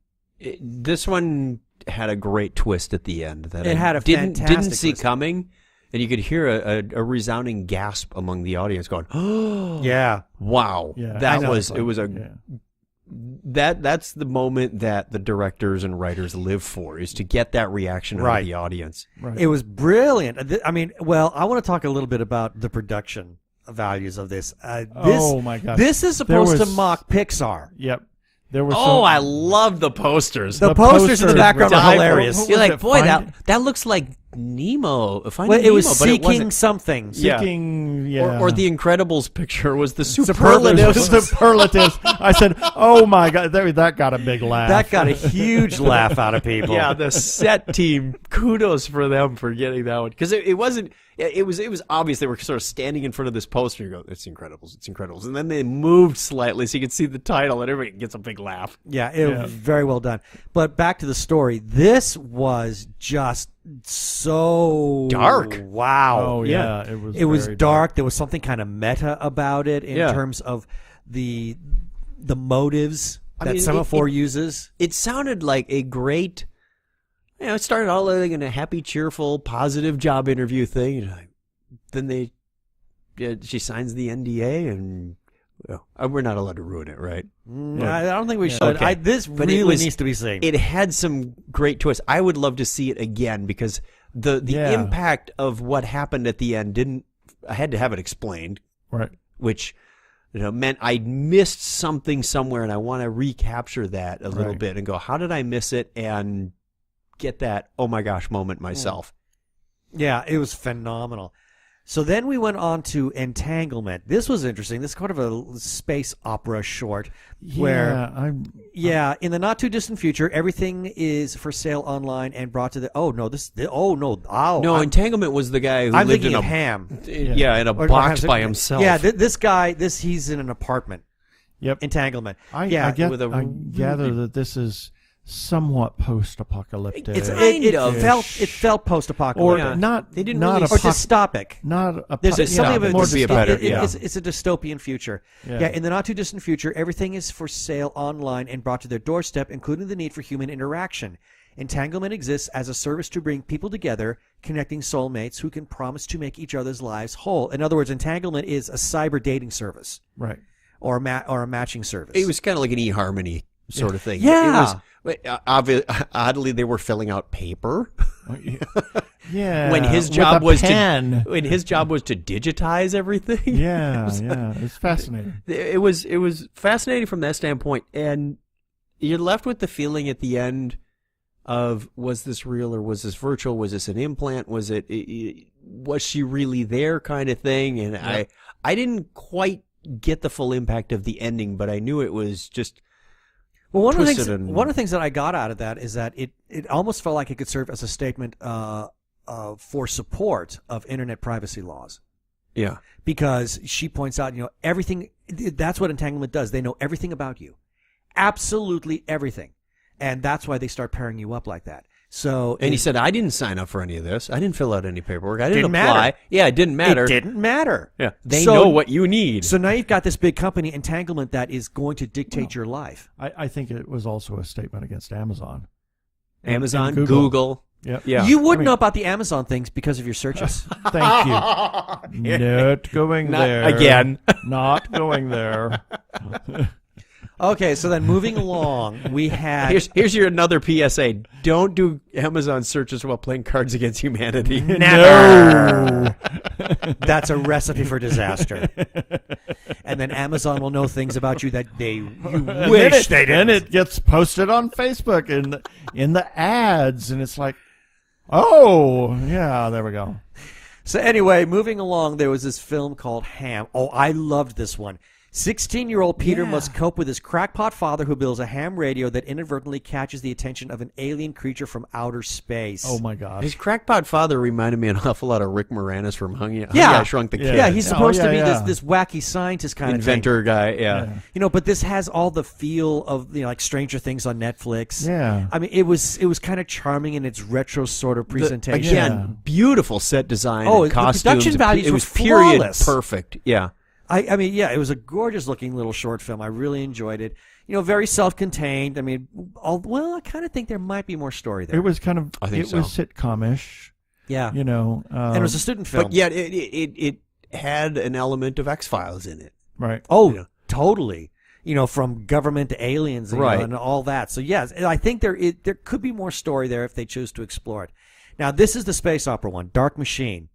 This one had a great twist at the end that It had a didn't fantastic see twist. coming, and you could hear a resounding gasp among the audience, going, "Oh, Yeah. wow!" Yeah, That I know. was it was a Yeah. that's the moment that the directors and writers live for, is to get that reaction out Right. of the audience. Right. It was brilliant. I mean, well, I want to talk a little bit about the production values of this. Oh, my gosh. This is There supposed to was- mock Pixar. Yep. There was Oh, I love the posters. The posters in the posters background were are hilarious. What You're was like, it, boy, Find- that looks like Nemo. Finding Well, it Nemo, was but it seeking wasn't. something. Yeah. Seeking, yeah. Or the Incredibles picture was the superlatives. superlatives. Superlatives. I said, "Oh my god, that got a big laugh." That got a huge laugh out of people. Yeah, the set team. Kudos for them for getting that one, because it wasn't. It was obvious they were sort of standing in front of this poster. You go, "It's Incredibles, it's Incredibles," and then they moved slightly so you could see the title, and everybody gets a big laugh. Yeah, it was very well done. But back to the story. This was just so Dark. Wow. Oh yeah, it was. It was very dark. There was something kind of meta about it in Yeah. terms of the motives that mean, Semaphore uses. It sounded like a great. It started all like in a happy, cheerful, positive job interview thing. And then she signs the NDA, and well, we're not allowed to ruin it, right? I don't think we should. Okay. This But really it was- needs to be seen. It had some great twists. I would love to see it again, because the Yeah. impact of what happened at the end didn't. I had to have it explained, Right. which meant I missed something somewhere, and I want to recapture that a little Right. bit and go, how did I miss it, and get that oh my gosh moment myself. Yeah, it was phenomenal. So then we went on to Entanglement. This was interesting. This is kind of a space opera short where, in the not too distant future, everything is for sale online and brought to the. No, Entanglement was the guy who I'm lived thinking in of a Ham. in a Or box Ham's- by himself. Yeah, this guy, he's in an apartment. Yep. Entanglement. I with a- I gather that this is somewhat post-apocalyptic. It felt post-apocalyptic. or not. They didn't not really- or dystopic. Not a. There's something of a would be a better- it's a dystopian future. Yeah. In the not too distant future, everything is for sale online and brought to their doorstep, including the need for human interaction. Entanglement exists as a service to bring people together, connecting soulmates who can promise to make each other's lives whole. In other words, Entanglement is a cyber dating service Right. or a matching service. It was kind of like an eHarmony sort of thing. Yeah. It was, oddly, they were filling out paper. Yeah. When his with job a was pen. when his job was to digitize everything. Yeah, it's fascinating. It was fascinating from that standpoint, and you're left with the feeling at the end of, was this real or was this virtual? Was this an implant? Was she really there, kind of thing? And I didn't quite get the full impact of the ending, but I knew it was just. Well, one of the twisted things that I got out of that is that it almost felt like it could serve as a statement for support of internet privacy laws. Yeah. Because she points out, everything. That's what Entanglement does. They know everything about you, absolutely everything, and that's why they start pairing you up like that. So, And he said, I didn't sign up for any of this. I didn't fill out any paperwork. I didn't Didn't apply. matter. Yeah, it didn't matter. It didn't matter. Yeah. They So- know what you need. So now you've got this big company, Entanglement, that is going to dictate your life. I think it was also a statement against Amazon. Amazon, and Google. Yep. Yeah. You would know about the Amazon things because of your searches. Thank you. Not going Not there. again. Not going there. Okay, so then moving along, we had Here's your another PSA. Don't do Amazon searches while playing Cards Against Humanity. Never. That's a recipe for disaster. And then Amazon will know things about you that you wish they Then didn't. it gets posted on Facebook in the ads, and it's like, Oh, yeah, there we go. So anyway, moving along, there was this film called Ham. Oh, I loved this one. 16-year-old Peter must cope with his crackpot father who builds a ham radio that inadvertently catches the attention of an alien creature from outer space. Oh, my God. His crackpot father reminded me an awful lot of Rick Moranis from Honey, I Shrunk the Kids. Yeah, he's supposed to be yeah. this wacky scientist kind inventor of guy. Yeah. You know, but this has all the feel of like Stranger Things on Netflix. Yeah. I mean, it was kind of charming in its retro sort of presentation. Again, beautiful set design. Oh, and the costumes. production values it were was period flawless. perfect. Yeah. I mean, yeah, it was a gorgeous-looking little short film. I really enjoyed it. You know, very self-contained. I mean, I kind of think there might be more story there. It was kind of, I think it so. was sitcom-ish, yeah. you know. And it was a student film. But yet it had an element of X-Files in it. Right. Oh, Yeah. totally. You know, from government to aliens, you know, Right. and all that. So yes, I think there could be more story there if they choose to explore it. Now, this is the space opera one, Dark Machine.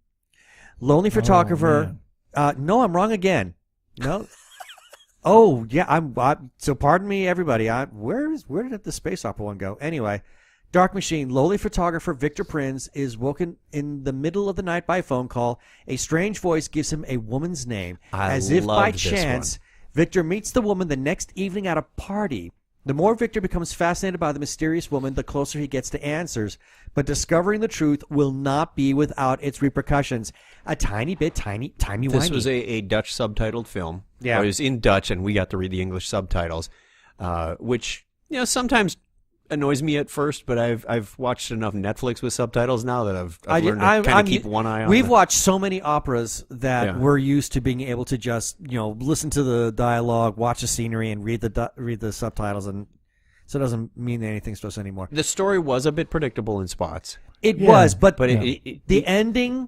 Lonely photographer. No, I'm wrong again. No. Oh yeah, I'm so pardon me, everybody. Where did the space opera one go? Anyway, Dark Machine. Lowly photographer Victor Prinz is woken in the middle of the night by a phone call. A strange voice gives him a woman's name. As if by loved this chance, Victor meets the woman the next evening at a party. The more Victor becomes fascinated by the mysterious woman, the closer he gets to answers. But discovering the truth will not be without its repercussions. A tiny bit, timey-wimey. This was a Dutch subtitled film. Yeah. It was in Dutch, and we got to read the English subtitles, which sometimes annoys me at first. But I've watched enough Netflix with subtitles now that I've learned to kind of keep one eye on. We've watched so many operas that we're used to being able to just listen to the dialogue, watch the scenery, and read the subtitles, and so it doesn't mean anything to us anymore. The story was a bit predictable in spots. It was, but the ending.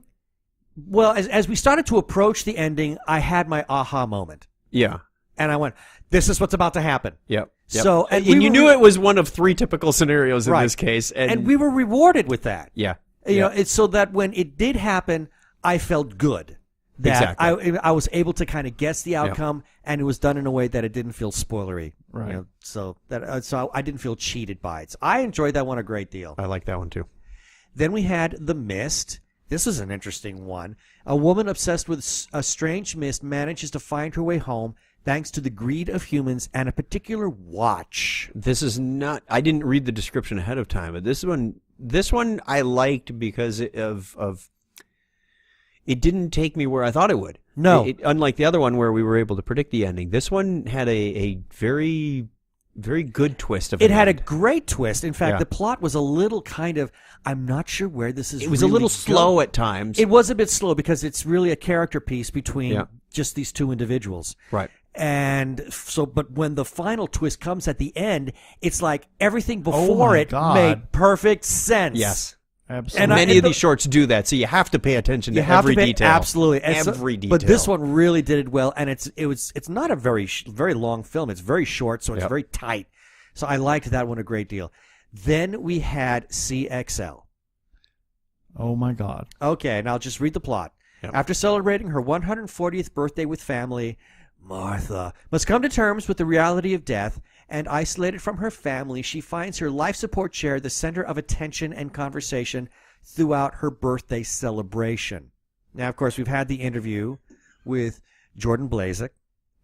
Well, as we started to approach the ending, I had my aha moment. Yeah. And I went, this is what's about to happen. Yep. So, and you knew it was one of three typical scenarios in Right. this case. And we were rewarded with that. Yeah. You know, it's so that when it did happen, I felt good. That Exactly. I was able to kind of guess the outcome, and it was done in a way that it didn't feel spoilery. Right. You know, so I didn't feel cheated by it. So I enjoyed that one a great deal. I like that one too. Then we had The Mist. This is an interesting one. A woman obsessed with a strange mist manages to find her way home thanks to the greed of humans and a particular watch. This is not. I didn't read the description ahead of time, but this one I liked because of. It didn't take me where I thought it would. No. Unlike the other one where we were able to predict the ending, this one had a very, very good twist of It an had a end. great twist. In fact, Yeah. the plot was a little kind of, I'm not sure where this is. It was a really little slow going. at times. It was a bit slow because it's really a character piece between Yeah. just these two individuals. Right. And so, but when the final twist comes at the end, it's like everything Oh before my it God. made perfect sense. Yes. Absolutely. And Many of these shorts do that, so you have to pay attention You to have every to pay, detail. absolutely. And so- Every detail. But this one really did it well, and it's not a very long film. It's very short, so it's Yep. very tight. So I liked that one a great deal. Then we had CXL. Oh, my God. Okay, and I'll just read the plot. Yep. After celebrating her 140th birthday with family, Martha must come to terms with the reality of death, and isolated from her family, she finds her life support chair the center of attention and conversation throughout her birthday celebration. Now, of course, we've had the interview with Jordan Blazek.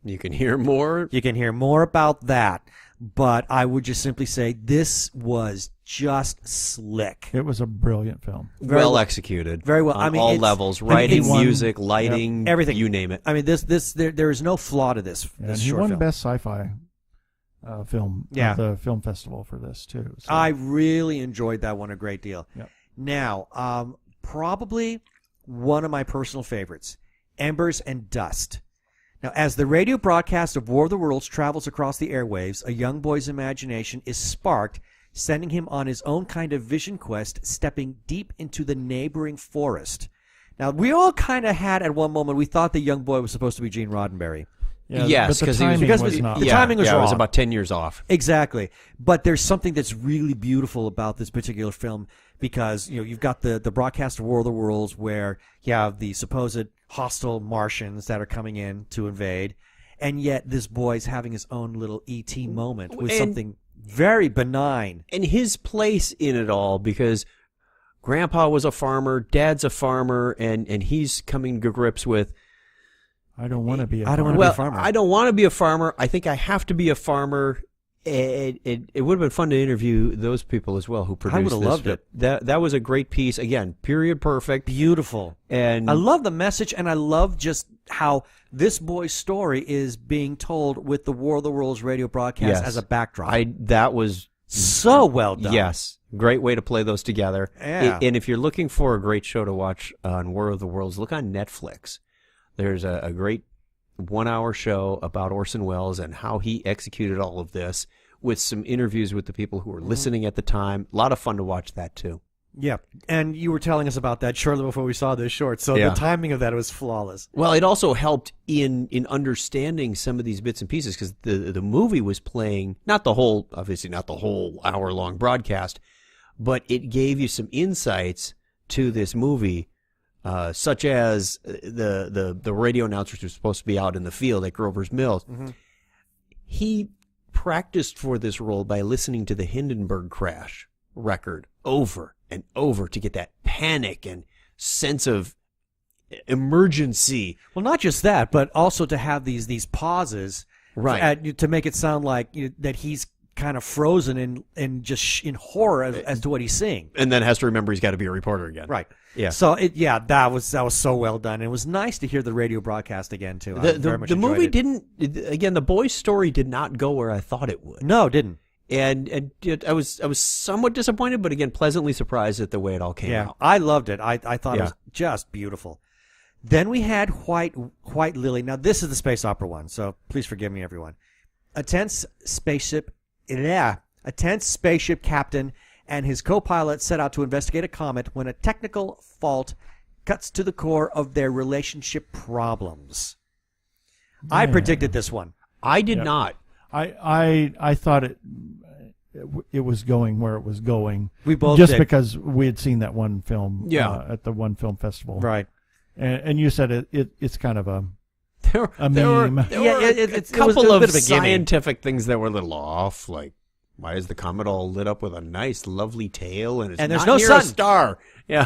You can hear more. You can hear more about that, but I would just simply say this was just slick. It was a brilliant film. Very well well- executed. very well. On I mean, all it's- levels. I mean, Writing, it's- music, lighting, everything. you name it. I mean, there is no flaw to this. And This he short won film. Best Sci-Fi film Yeah. at the film festival for this, too. So. I really enjoyed that one a great deal. Yep. Now, probably one of my personal favorites, Embers and Dust. Now, as the radio broadcast of War of the Worlds travels across the airwaves, a young boy's imagination is sparked, sending him on his own kind of vision quest, stepping deep into the neighboring forest. Now, we all kind of had at one moment, we thought the young boy was supposed to be Gene Roddenberry. Yeah, Yes, but the 'cause he was- timing because was the not. timing was It was wrong. about 10 years off. Exactly. But there's something that's really beautiful about this particular film because, you've got the broadcast of War of the Worlds where you have the supposed hostile Martians that are coming in to invade, and yet this boy's having his own little E.T. moment with And- something very benign. And his place in it all, because Grandpa was a farmer, Dad's a farmer, and he's coming to grips with, I don't want to be a I don't farmer. wanna be a farmer. I don't want to be a farmer. I think I have to be a farmer. It would have been fun to interview those people as well who produced I would have this. loved it. That was a great piece. Again, period perfect. Beautiful. And I love the message, and I love just how this boy's story is being told with the War of the Worlds radio broadcast Yes. as a backdrop. that was so well done. Yes. Great way to play those together. Yeah. And if you're looking for a great show to watch on War of the Worlds, look on Netflix. There's a great 1-hour show about Orson Welles and how he executed all of this with some interviews with the people who were listening at the time. A lot of fun to watch that, too. Yeah, and you were telling us about that shortly before we saw this short, so Yeah. the timing of that was flawless. Well, it also helped in understanding some of these bits and pieces because the movie was playing, obviously not the whole hour-long broadcast, but it gave you some insights to this movie, such as the radio announcers who were supposed to be out in the field at Grover's Mills. Mm-hmm. He practiced for this role by listening to the Hindenburg crash record over and over to get that panic and sense of emergency. Well, not just that, but also to have these pauses, Right. to make it sound like that he's kind of frozen in horror as to what he's seeing. And then has to remember he's got to be a reporter again. Right. Yeah. So that was so well done. And it was nice to hear the radio broadcast again too. I very much The enjoyed movie it. didn't. Again, the boy's story did not go where I thought it would. No, it didn't. And I was somewhat disappointed, but again, pleasantly surprised at the way it all came Yeah, out. I loved it. I thought it Yeah. was just beautiful. Then we had White Lily. Now this is the space opera one, so please forgive me, everyone. A tense spaceship captain and his co-pilot set out to investigate a comet when a technical fault cuts to the core of their relationship problems. I predicted this one. I did not. I thought it was going where it was going. We both just did. because we had seen that one film Yeah. at the one film festival. Right. And you said it's kind of a There meme. were Yeah, a it was couple a of bit of a gimme. scientific things that were a little off, like why is the comet all lit up with a nice, lovely tail and it's And there's not no near sun. a star? Yeah.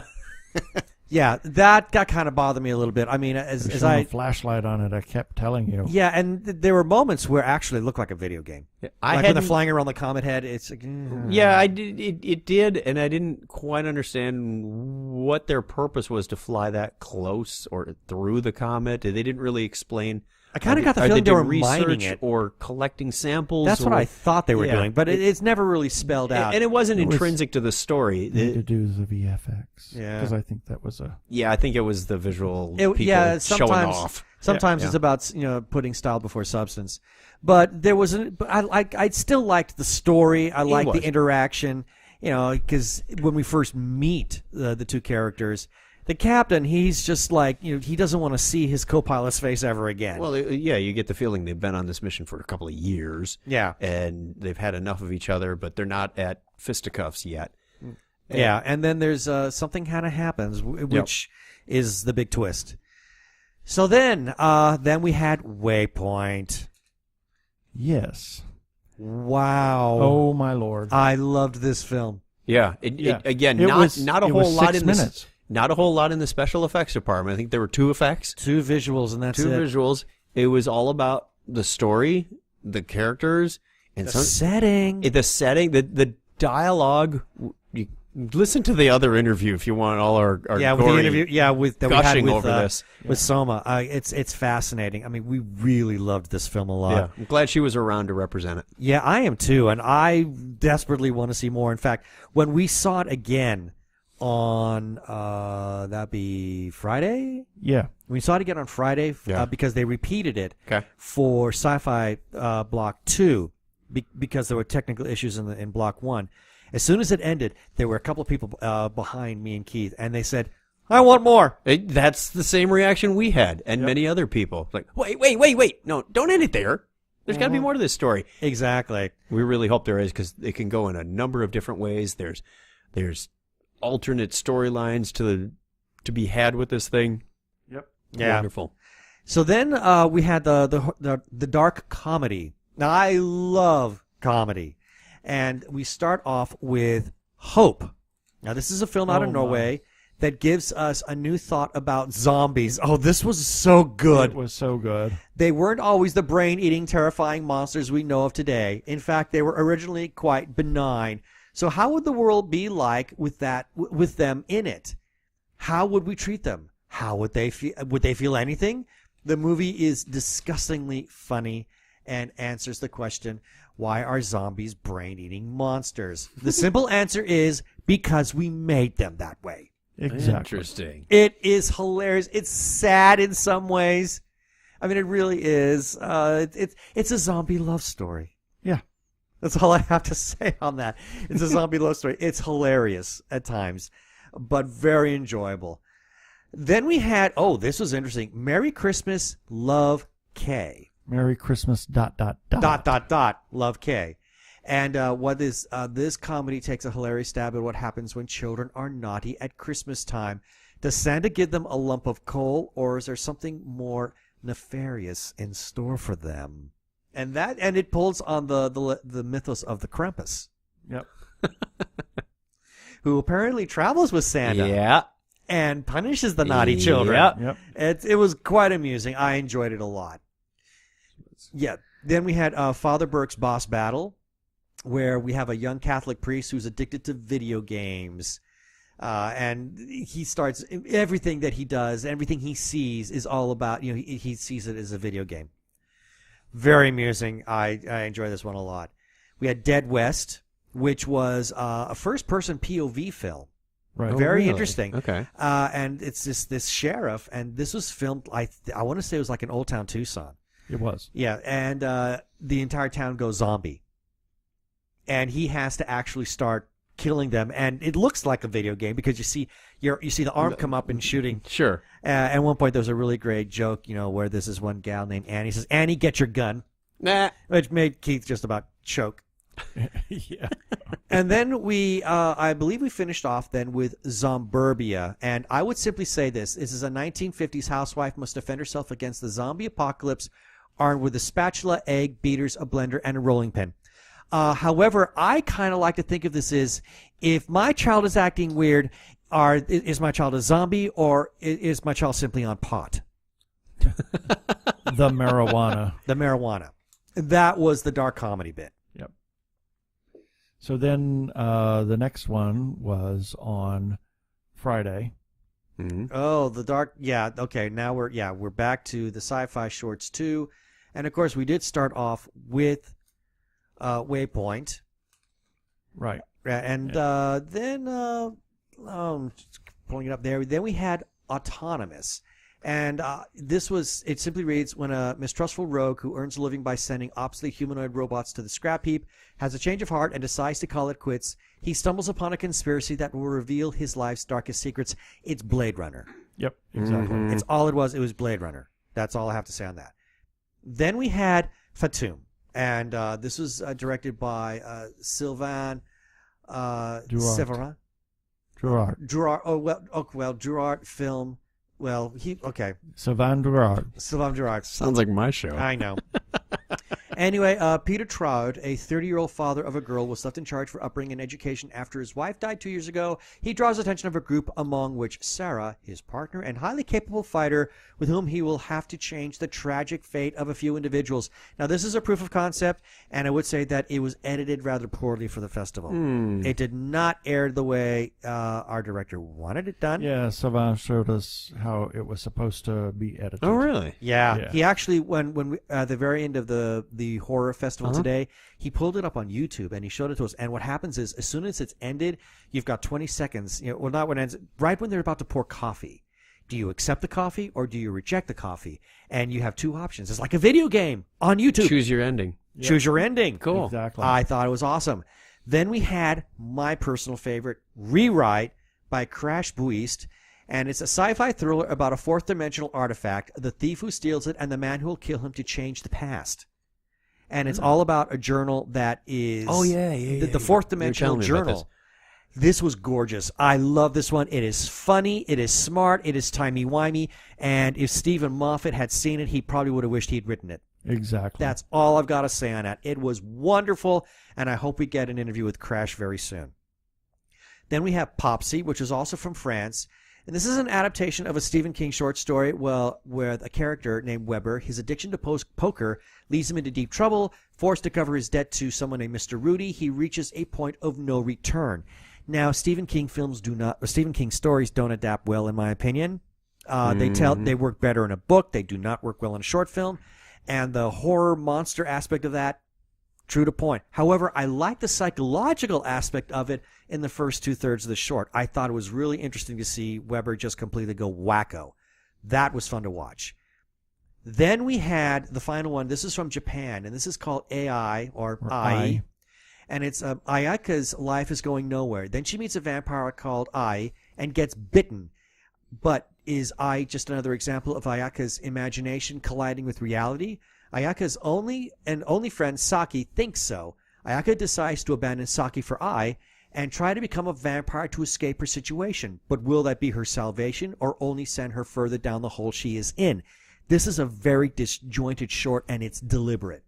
Yeah, that kind of bothered me a little bit. I mean, as There's I a flashlight on it. I kept telling you. yeah, and there were moments where actually it looked like a video game. I Like when hadn't- they're flying around the comet head, it's like, Yeah, I did. It did, and I didn't quite understand what their purpose was to fly that close or through the comet. They didn't really explain. I kind of got the Are feeling they were doing mining research it. or collecting samples. That's what or- I thought they were Yeah. doing, but it's never really spelled out. and it wasn't It was- intrinsic to the story. Need to do the VFX. Yeah. Because I think that was a. Yeah, I think it was the visual people yeah, showing sometimes off. sometimes Yeah. it's about putting style before substance. But there was but I still liked the story. I liked the was. interaction. Because when we first meet the two characters. The captain, he's just like, he doesn't want to see his co-pilot's face ever again. Well, yeah, you get the feeling they've been on this mission for a couple of years. Yeah. And they've had enough of each other, but they're not at fisticuffs yet. Yeah, and then there's something kind of happens, which is the big twist. So then we had Waypoint. Yes. Wow. Oh my lord. I loved this film. Yeah. Yeah. Again, It not was- not a it whole was lot 6 in this. minutes. Not a whole lot in the special effects department. I think there were 2 effects, 2 visuals, and that's 2 it. visuals. It was all about the story, the characters, and The setting. the setting, the dialogue. You listen to the other interview if you want all our with the gory interview. Yeah, that we had gushing with, over this. with Soma. It's fascinating. I mean, we really loved this film a lot. Yeah, I'm glad she was around to represent it. Yeah, I am too, and I desperately want to see more. In fact, when we saw it again on that'd be Friday. Yeah. We saw it again on Friday Yeah. because they repeated it Okay. for Sci-Fi Block 2 because there were technical issues in Block 1. As soon as it ended, there were a couple of people behind me and Keith, and they said, "I want more." That's the same reaction we had, and many other people. Like, wait! No, don't end it there. There's got to be more to this story. Exactly. We really hope there is because it can go in a number of different ways. There's alternate storylines to be had with this thing. Yep. Yeah. Wonderful. So then we had the dark comedy. Now I love comedy, and we start off with Hope. Now, this is a film out of Oh, Norway that gives us a new thought about zombies. Oh, this was so good. It was so good. They weren't always the brain-eating, terrifying monsters we know of today. In fact, they were originally quite benign. So how would the world be like with them in it? How would we treat them? How would they feel? Would they feel anything? The movie is disgustingly funny and answers the question, why are zombies brain-eating monsters? The simple answer is because we made them that way. Exactly. Interesting. It is hilarious. It's sad in some ways. I mean, it really is. It's a zombie love story. Yeah. That's all I have to say on that. It's a zombie love story. It's hilarious at times, but very enjoyable. Then we had, this was interesting, Merry Christmas, Love, K. Merry Christmas, ... Love, K. And this comedy takes a hilarious stab at what happens when children are naughty at Christmas time. Does Santa give them a lump of coal, or is there something more nefarious in store for them? And it pulls on the mythos of the Krampus, Yep. who apparently travels with Santa Yeah. and punishes the naughty children. Yep. It was quite amusing. I enjoyed it a lot. Yeah. Then we had Father Burke's Boss Battle, where we have a young Catholic priest who's addicted to video games. And he starts everything that he does, everything he sees is all about, he sees it as a video game. Very amusing. I enjoy this one a lot. We had Dead West, which was a first-person POV film. Right. Very really? interesting. Okay. And it's this sheriff, and this was filmed, I want to say it was like in Old Town Tucson. It was. Yeah, and the entire town goes zombie. And he has to actually start killing them, and it looks like a video game because you see the arm come up and shooting. Sure. At one point, there was a really great joke, where this is one gal named Annie says, "Annie, get your gun," Nah. which made Keith just about choke. Yeah. And then I believe we finished off then with Zomburbia, and I would simply say this is a 1950s housewife must defend herself against the zombie apocalypse armed with a spatula, egg, beaters, a blender, and a rolling pin. However, I kind of like to think of this as, if my child is acting weird, is my child a zombie, or is my child simply on pot? The marijuana. The marijuana. That was the dark comedy bit. Yep. So then the next one was on Friday. Mm-hmm. Oh, the dark. Yeah. Okay. Now we're back to the sci-fi shorts too, and of course we did start off with Waypoint. Right. And then just pulling it up there. Then we had Autonomous. And it simply reads, when a mistrustful rogue who earns a living by sending obsolete humanoid robots to the scrap heap has a change of heart and decides to call it quits, he stumbles upon a conspiracy that will reveal his life's darkest secrets. It's Blade Runner. Yep. Exactly. It's all it was. It was Blade Runner. That's all I have to say on that. Then we had Fatum. And this was directed by Sylvain Severin. Gerard. Gerard film. Well, Sylvain Gerard. Sylvain Gerard. Sounds like my show. I know. Anyway, Peter Troud, a 30-year-old father of a girl, was left in charge for upbringing and education after his wife died 2 years ago. He draws attention of a group among which Sarah, his partner and highly capable fighter, with whom he will have to change the tragic fate of a few individuals. Now, this is a proof of concept, and I would say that it was edited rather poorly for the festival. It did not air the way our director wanted it done. Yeah, Sylvain showed us how it was supposed to be edited. Oh, really? Yeah. He actually, when we, at the very end of the horror festival today, he pulled it up on YouTube and he showed it to us. And what happens is, as soon as it's ended, you've got 20 seconds. Well, not when it ends. Right when they're about to pour coffee. Do you accept the coffee or do you reject the coffee? And you have two options. It's like a video game on YouTube. Choose your ending. Yep. Choose your ending. Cool. Exactly. I thought it was awesome. Then we had my personal favorite, Rewrite by Crash Buist. And it's a sci-fi thriller about a fourth-dimensional artifact, the thief who steals it, and the man who will kill him to change the past. And it's all about a journal that is... Oh, yeah. The fourth-dimensional journal. This was gorgeous. I love this one. It is funny. It is smart. It is timey-wimey. And if Stephen Moffat had seen it, he probably would have wished he'd written it. Exactly. That's all I've got to say on that. It was wonderful, and I hope we get an interview with Crash very soon. Then we have Popsy, which is also from France. And this is an adaptation of a Stephen King short story where a character named Weber, his addiction to poker leads him into deep trouble. Forced to cover his debt to someone named Mr. Rudy, he reaches a point of no return. Now, Stephen King stories don't adapt well, in my opinion. They work better in a book. They do not work well in a short film. And the horror monster aspect of that, true to point. However, I like the psychological aspect of it in the first 2/3 of the short. I thought it was really interesting to see Weber just completely go wacko. That was fun to watch. Then we had the final one. This is from Japan, and this is called AI, or Ai. And it's Ayaka's life is going nowhere. Then she meets a vampire called Ai and gets bitten. But is Ai just another example of Ayaka's imagination colliding with reality? Ayaka's only friend, Saki, thinks so. Ayaka decides to abandon Saki for Ai and try to become a vampire to escape her situation. But will that be her salvation or only send her further down the hole she is in? This is a very disjointed short, and it's deliberate.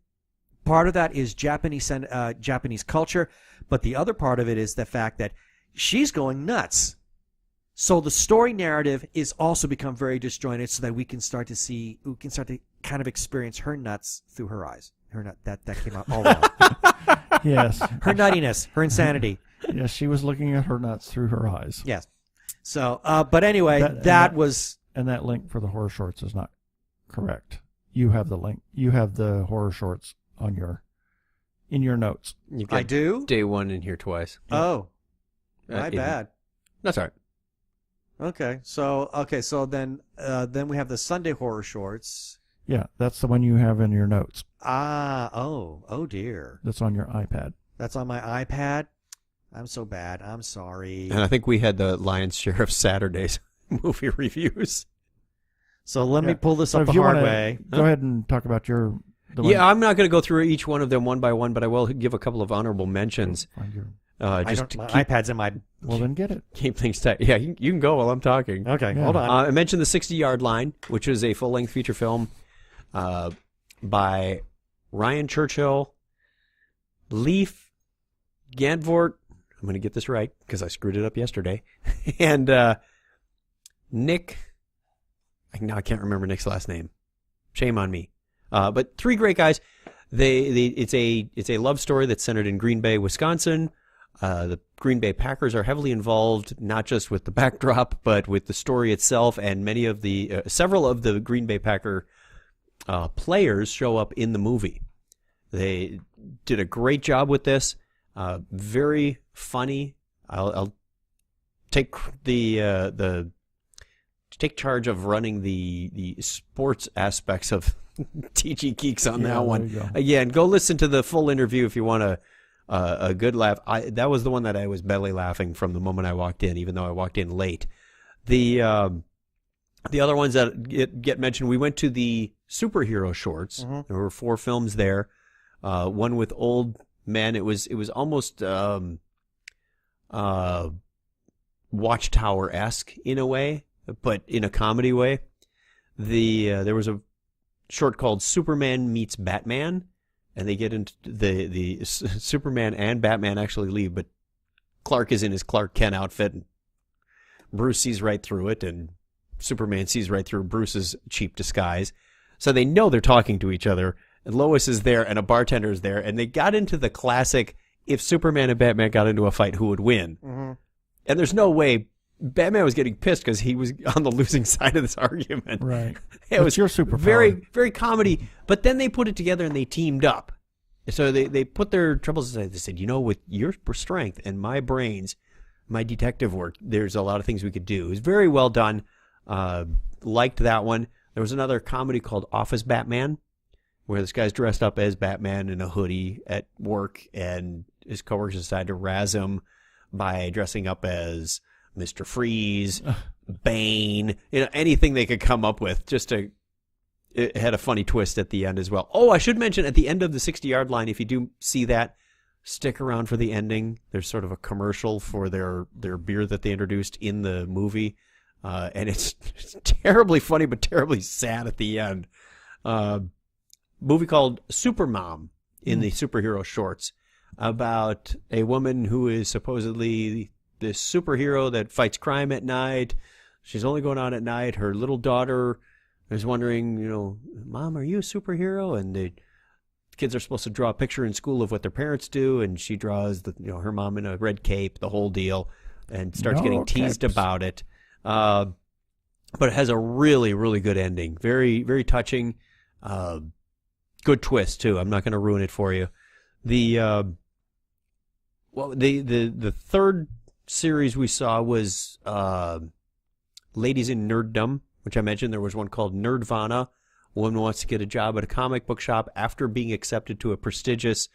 Part of that is Japanese culture, but the other part of it is the fact that she's going nuts. So the story narrative is also become very disjointed, so that we can start to kind of experience her nuts through her eyes. That came out all wrong. Yes. Her nuttiness, her insanity. Yes, she was looking at her nuts through her eyes. Yes. So, but anyway, that was... And that link for the horror shorts is not correct. You have the link. You have the horror shorts in your notes. I do? Day one in here twice. Oh. My bad. That's all right. Okay. So then we have the Sunday horror shorts. Yeah, that's the one you have in your notes. Oh dear. That's on your iPad. That's on my iPad? I'm so bad. I'm sorry. And I think we had the lion's share of Saturday's movie reviews. So let me pull this up the hard way. Go ahead and talk about your... I'm not going to go through each one of them one by one, but I will give a couple of honorable mentions. My iPad's in my... Well, then get it. Keep things tight. Yeah, you can go while I'm talking. Okay, Yeah. hold on. I mentioned the 60-Yard Line, which is a full-length feature film by Ryan Churchill, Leif Gandvort. I'm going to get this right because I screwed it up yesterday. And Nick... Now I can't remember Nick's last name. Shame on me. But three great guys. It's a love story that's centered in Green Bay, Wisconsin. The Green Bay Packers are heavily involved, not just with the backdrop, but with the story itself. And several of the Green Bay Packer players show up in the movie. They did a great job with this. Very funny. I'll take take charge of running the sports aspects of TG Geeks on that one. Again, go listen to the full interview if you want a good laugh. That was the one that I was belly laughing from the moment I walked in, even though I walked in late. The other ones that get mentioned, we went to the superhero shorts. Mm-hmm. There were 4 films there. One with old men. It was almost Watchtower-esque in a way, but in a comedy way. There was a short called Superman Meets Batman, and they get into the Superman and Batman actually leave, but Clark is in his Clark Kent outfit, and Bruce sees right through it, and Superman sees right through Bruce's cheap disguise. So they know they're talking to each other, and Lois is there, and a bartender is there, and they got into the classic, if Superman and Batman got into a fight, who would win? Mm-hmm. And there's no way Batman was getting pissed because he was on the losing side of this argument. Right. It was your superpower. Very, very comedy. But then they put it together and they teamed up. So they put their troubles aside. They said, with your strength and my brains, my detective work, there's a lot of things we could do. It was very well done. Liked that one. There was another comedy called Office Batman, where this guy's dressed up as Batman in a hoodie at work, and his coworkers decide to razz him by dressing up as Mr. Freeze, Bane, anything they could come up with. It had a funny twist at the end as well. Oh, I should mention at the end of the 60-Yard Line, if you do see that, stick around for the ending. There's sort of a commercial for their beer that they introduced in the movie. And it's terribly funny, but terribly sad at the end. Movie called Supermom in the superhero shorts, about a woman who is supposedly this superhero that fights crime at night. She's only going out at night. Her little daughter is wondering, Mom, are you a superhero? And the kids are supposed to draw a picture in school of what their parents do, and she draws her mom in a red cape, the whole deal, and starts getting teased about it. But it has a really, really good ending. Very, very touching. Good twist too. I'm not going to ruin it for you. The third series we saw was Ladies in Nerddom, which I mentioned. There was one called Nerdvana. A woman wants to get a job at a comic book shop after being accepted to a prestigious,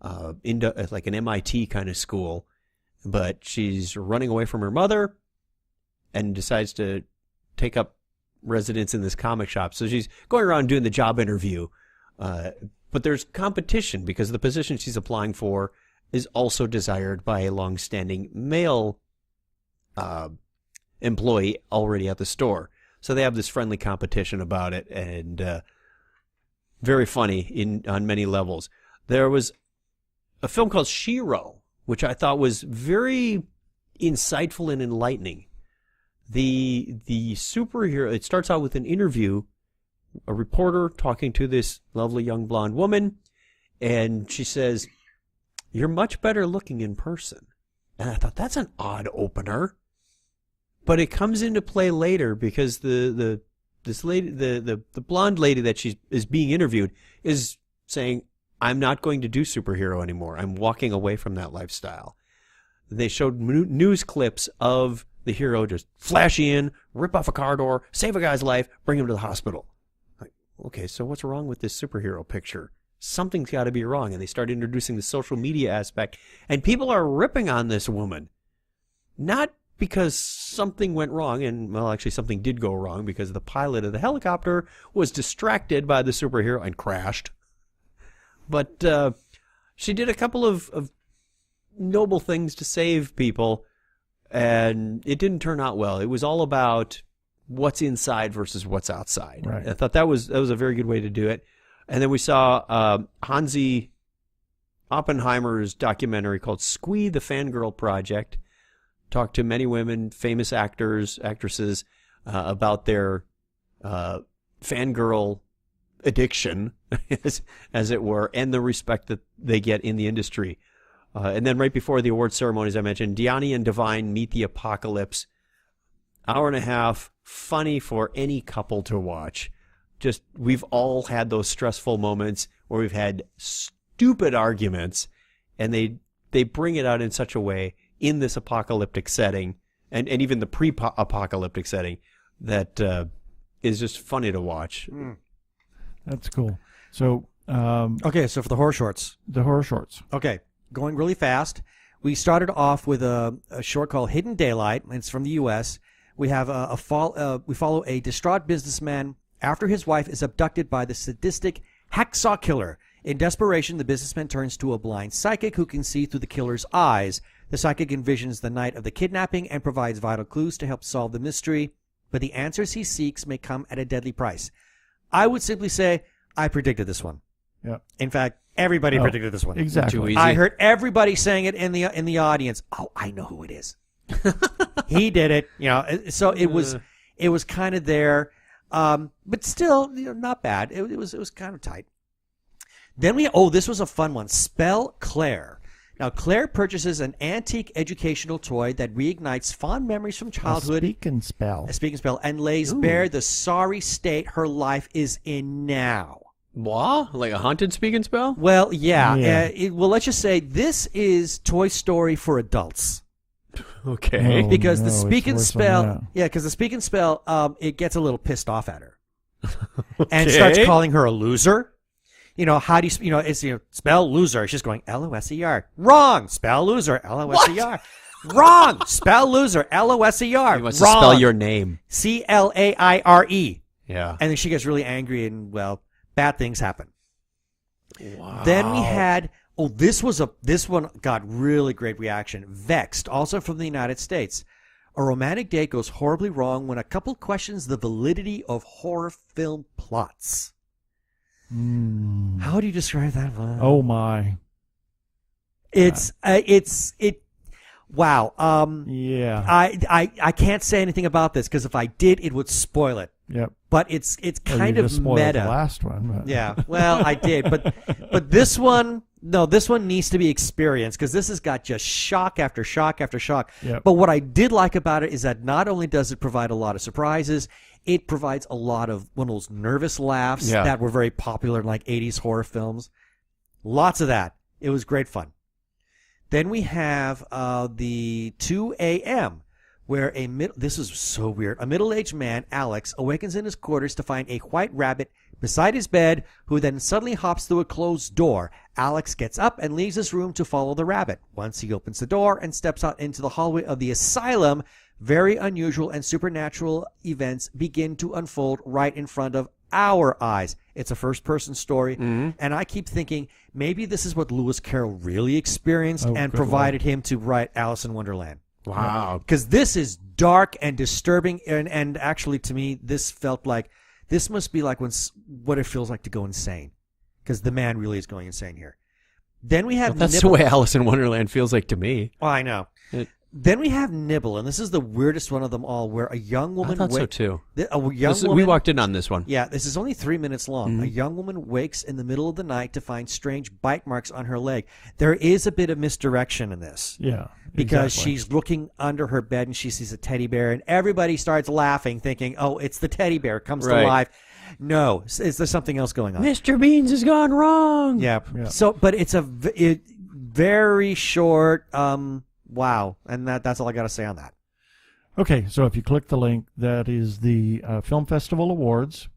like an MIT kind of school, but she's running away from her mother and decides to take up residence in this comic shop. So she's going around doing the job interview, but there's competition because the position she's applying for is also desired by a long-standing male employee already at the store. So they have this friendly competition about it, and very funny on many levels. There was a film called She-Ra, which I thought was very insightful and enlightening. The superhero, it starts out with an interview, a reporter talking to this lovely young blonde woman, and she says, "You're much better looking in person." And I thought, that's an odd opener. But it comes into play later because this lady, the blonde lady that is being interviewed is saying, "I'm not going to do superhero anymore. I'm walking away from that lifestyle." They showed news clips of the hero just flash in, rip off a car door, save a guy's life, bring him to the hospital. Like, okay, so what's wrong with this superhero picture? Something's got to be wrong. And they start introducing the social media aspect, and people are ripping on this woman. Not because something went wrong, and, well, actually something did go wrong because the pilot of the helicopter was distracted by the superhero and crashed. But she did a couple of noble things to save people, and it didn't turn out well. It was all about what's inside versus what's outside. Right. I thought that was a very good way to do it. And then we saw Hansi Oppenheimer's documentary called Squee the Fangirl Project. Talked to many women, famous actors, actresses, about their fangirl addiction, as it were, and the respect that they get in the industry. And then right before the award ceremonies, I mentioned Diani and Divine Meet the Apocalypse. Hour and a half, funny for any couple to watch. Just, we've all had those stressful moments where we've had stupid arguments, and they bring it out in such a way in this apocalyptic setting, and even the pre-apocalyptic setting, that is just funny to watch. That's cool. So, Okay, so for the horror shorts. the horror shorts. Okay, going really fast. We started off with a short called Hidden Daylight. It's from the U.S. We have we follow a distraught businessman after his wife is abducted by the sadistic hacksaw killer. In desperation, the businessman turns to a blind psychic who can see through the killer's eyes. The psychic envisions the night of the kidnapping and provides vital clues to help solve the mystery, but the answers he seeks may come at a deadly price. I would simply say I predicted this one. Yeah. In fact, everybody predicted this one. Exactly. Too easy. I heard everybody saying it in the audience. Oh, I know who it is. He did it. So it was kind of there, but still, not bad. It was kind of tight. Then this was a fun one. Spell Claire. Now, Claire purchases an antique educational toy that reignites fond memories from childhood. A speak and spell. And lays bare the sorry state her life is in now. What? Like a haunted speak and spell? Well, yeah. Yeah. Let's just say this is Toy Story for adults. Okay. Oh, Because the no, speak it's and worse than spell, that. because the speak and spell, it gets a little pissed off at her. And starts calling her a loser. How do you, it's, spell loser. She's going L-O-S-E-R. Wrong. Spell loser. L-O-S-E-R. Wrong. Spell loser. L-O-S-E-R. He wants to Wrong. spell your name. C-L-A-I-R-E. Yeah. And then she gets really angry and, well, bad things happen. Wow. Then we had, this one got really great reaction. Vexed, also from the United States. A romantic date goes horribly wrong when a couple questions the validity of horror film plots. How do you describe that one? Oh my! Wow. Yeah. I can't say anything about this because if I did, it would spoil it. Yep. But it's Well, kind you of just spoiled meta. the last one. But. Yeah. Well, I did, but this one, no, this one needs to be experienced because this has got just shock after shock after shock. Yep. But what I did like about it is that not only does it provide a lot of surprises, it provides a lot of one of those nervous laughs that were very popular in like 80s horror films. Lots of that. It was great fun. Then we have the 2 a.m. where this is so weird. A middle-aged man, Alex, awakens in his quarters to find a white rabbit beside his bed, who then suddenly hops through a closed door. Alex gets up and leaves his room to follow the rabbit. Once he opens the door and steps out into the hallway of the asylum, very unusual and supernatural events begin to unfold right in front of our eyes. It's a first-person story, and I keep thinking maybe this is what Lewis Carroll really experienced and provided him to write Alice in Wonderland. Wow. Because this is dark and disturbing, and actually to me, this felt like this must be like what it feels like to go insane. Because the man really is going insane here. Then we have That's the way Alice in Wonderland feels like to me. Oh, I know. Then we have Nibble, and this is the weirdest one of them all, where a young woman... I thought so, too. Woman, we walked in on this one. Yeah, this is only 3 minutes long. A young woman wakes in the middle of the night to find strange bite marks on her leg. There is a bit of misdirection in this. Yeah. Because exactly. she's looking under her bed, and she sees a teddy bear, and everybody starts laughing, thinking, oh, it's the teddy bear. It comes to life. No. Is there something else going on? Mr. Beans has gone wrong. Yeah. So, but it's a very short... wow, and that's all I got to say on that. Okay, so if you click the link, that is the Film Festival Awards.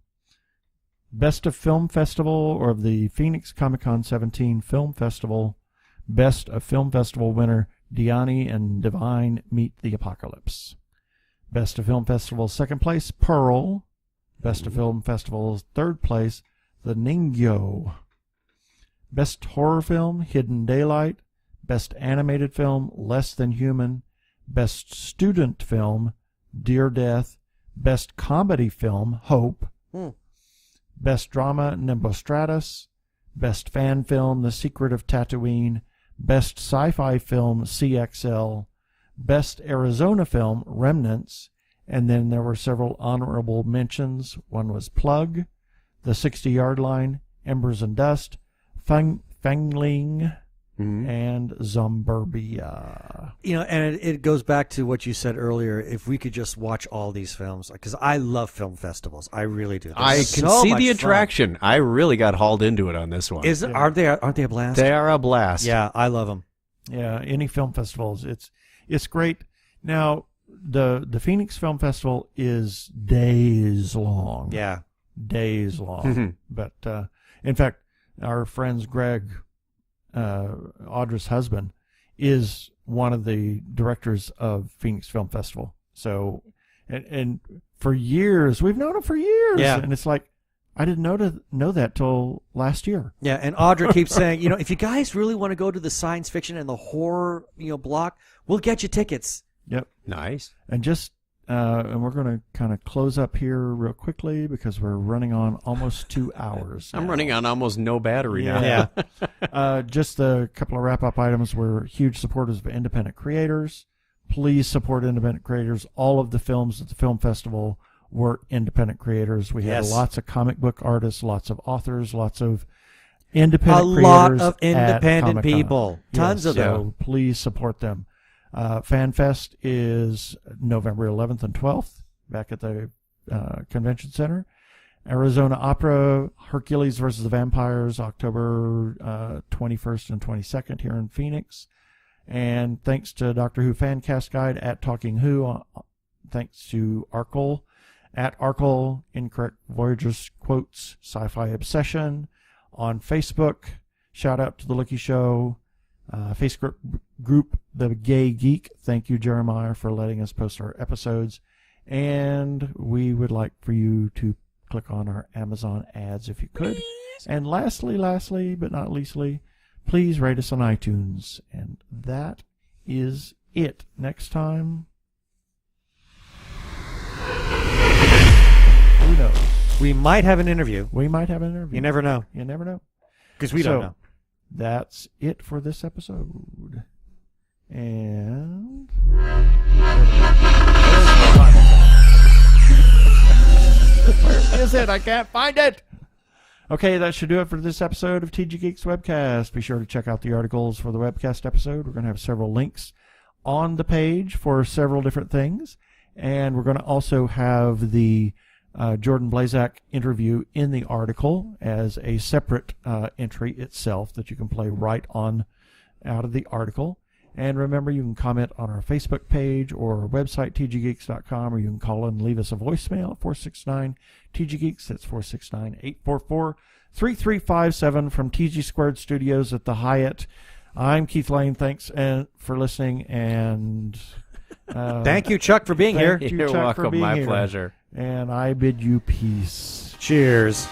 Best of Film Festival, or of the Phoenix Comicon 17 Film Festival. Best of Film Festival winner, Diani and Divine Meet the Apocalypse. Best of Film Festival second place, Pearl. Best of Film Festival third place, The Ningyo. Best horror film, Hidden Daylight. Best animated film, Less Than Human. Best student film, Dear Death. Best comedy film, Hope. Best drama, Nimbostratus. Best fan film, The Secret of Tatooine. Best sci-fi film, CXL. Best Arizona film, Remnants. And then there were several honorable mentions. One was Plug, The 60-Yard Line, Embers and Dust, Fangling, and Zomburbia. You know, and it goes back to what you said earlier. If we could just watch all these films, because I love film festivals, I really do. I can see the attraction. I really got hauled into it on this one. Aren't they a blast? They are a blast. Yeah, I love them. Yeah, any film festivals, it's great. Now, the Phoenix Film Festival is days long. Yeah, days long. But in fact, our friends Greg, Audra's husband, is one of the directors of Phoenix Film Festival. So, and for years, we've known him for years. Yeah. And it's like, I didn't know that till last year. Yeah, and Audra keeps saying, you know, if you guys really want to go to the science fiction and the horror, block, we'll get you tickets. Yep. Nice. And just, and we're going to kind of close up here real quickly because we're running on almost 2 hours. I'm running on almost no battery now. Yeah. Just a couple of wrap-up items. We're huge supporters of independent creators. Please support independent creators. All of the films at the film festival were independent creators. We had lots of comic book artists, lots of authors, lots of independent creators. A lot of independent people. Tons of them. So please support them. FanFest is November 11th and 12th back at the Convention Center. Arizona Opera, Hercules versus the Vampires, October 21st and 22nd here in Phoenix. And thanks to Doctor Who Fancast Guide at Talking Who. Thanks to Arkle at Arkle, Incorrect Voyagers Quotes, Sci-Fi Obsession. On Facebook, shout out to The Lucky Show. Facebook group, The Gay Geek. Thank you, Jeremiah, for letting us post our episodes. And we would like for you to click on our Amazon ads if you could. Please. And lastly, but not leastly, please rate us on iTunes. And that is it. Next time, who knows? We might have an interview. We might have an interview. You never know. You never know. Because we don't know. That's it for this episode. And where is it? I can't find it. Okay, that should do it for this episode of TG Geeks Webcast. Be sure to check out the articles for the Webcast episode. We're going to have several links on the page for several different things. And we're going to also have the Jordan Blazak interview in the article as a separate entry itself that you can play right on out of the article. And remember, you can comment on our Facebook page or our website, tggeeks.com, or you can call and leave us a voicemail at 469-TG-GEEKS. That's 469-844-3357 from TG Squared Studios at the Hyatt. I'm Keith Lane. Thanks for listening. And thank you, Chuck, for being here. You're welcome. My pleasure. And I bid you peace. Cheers.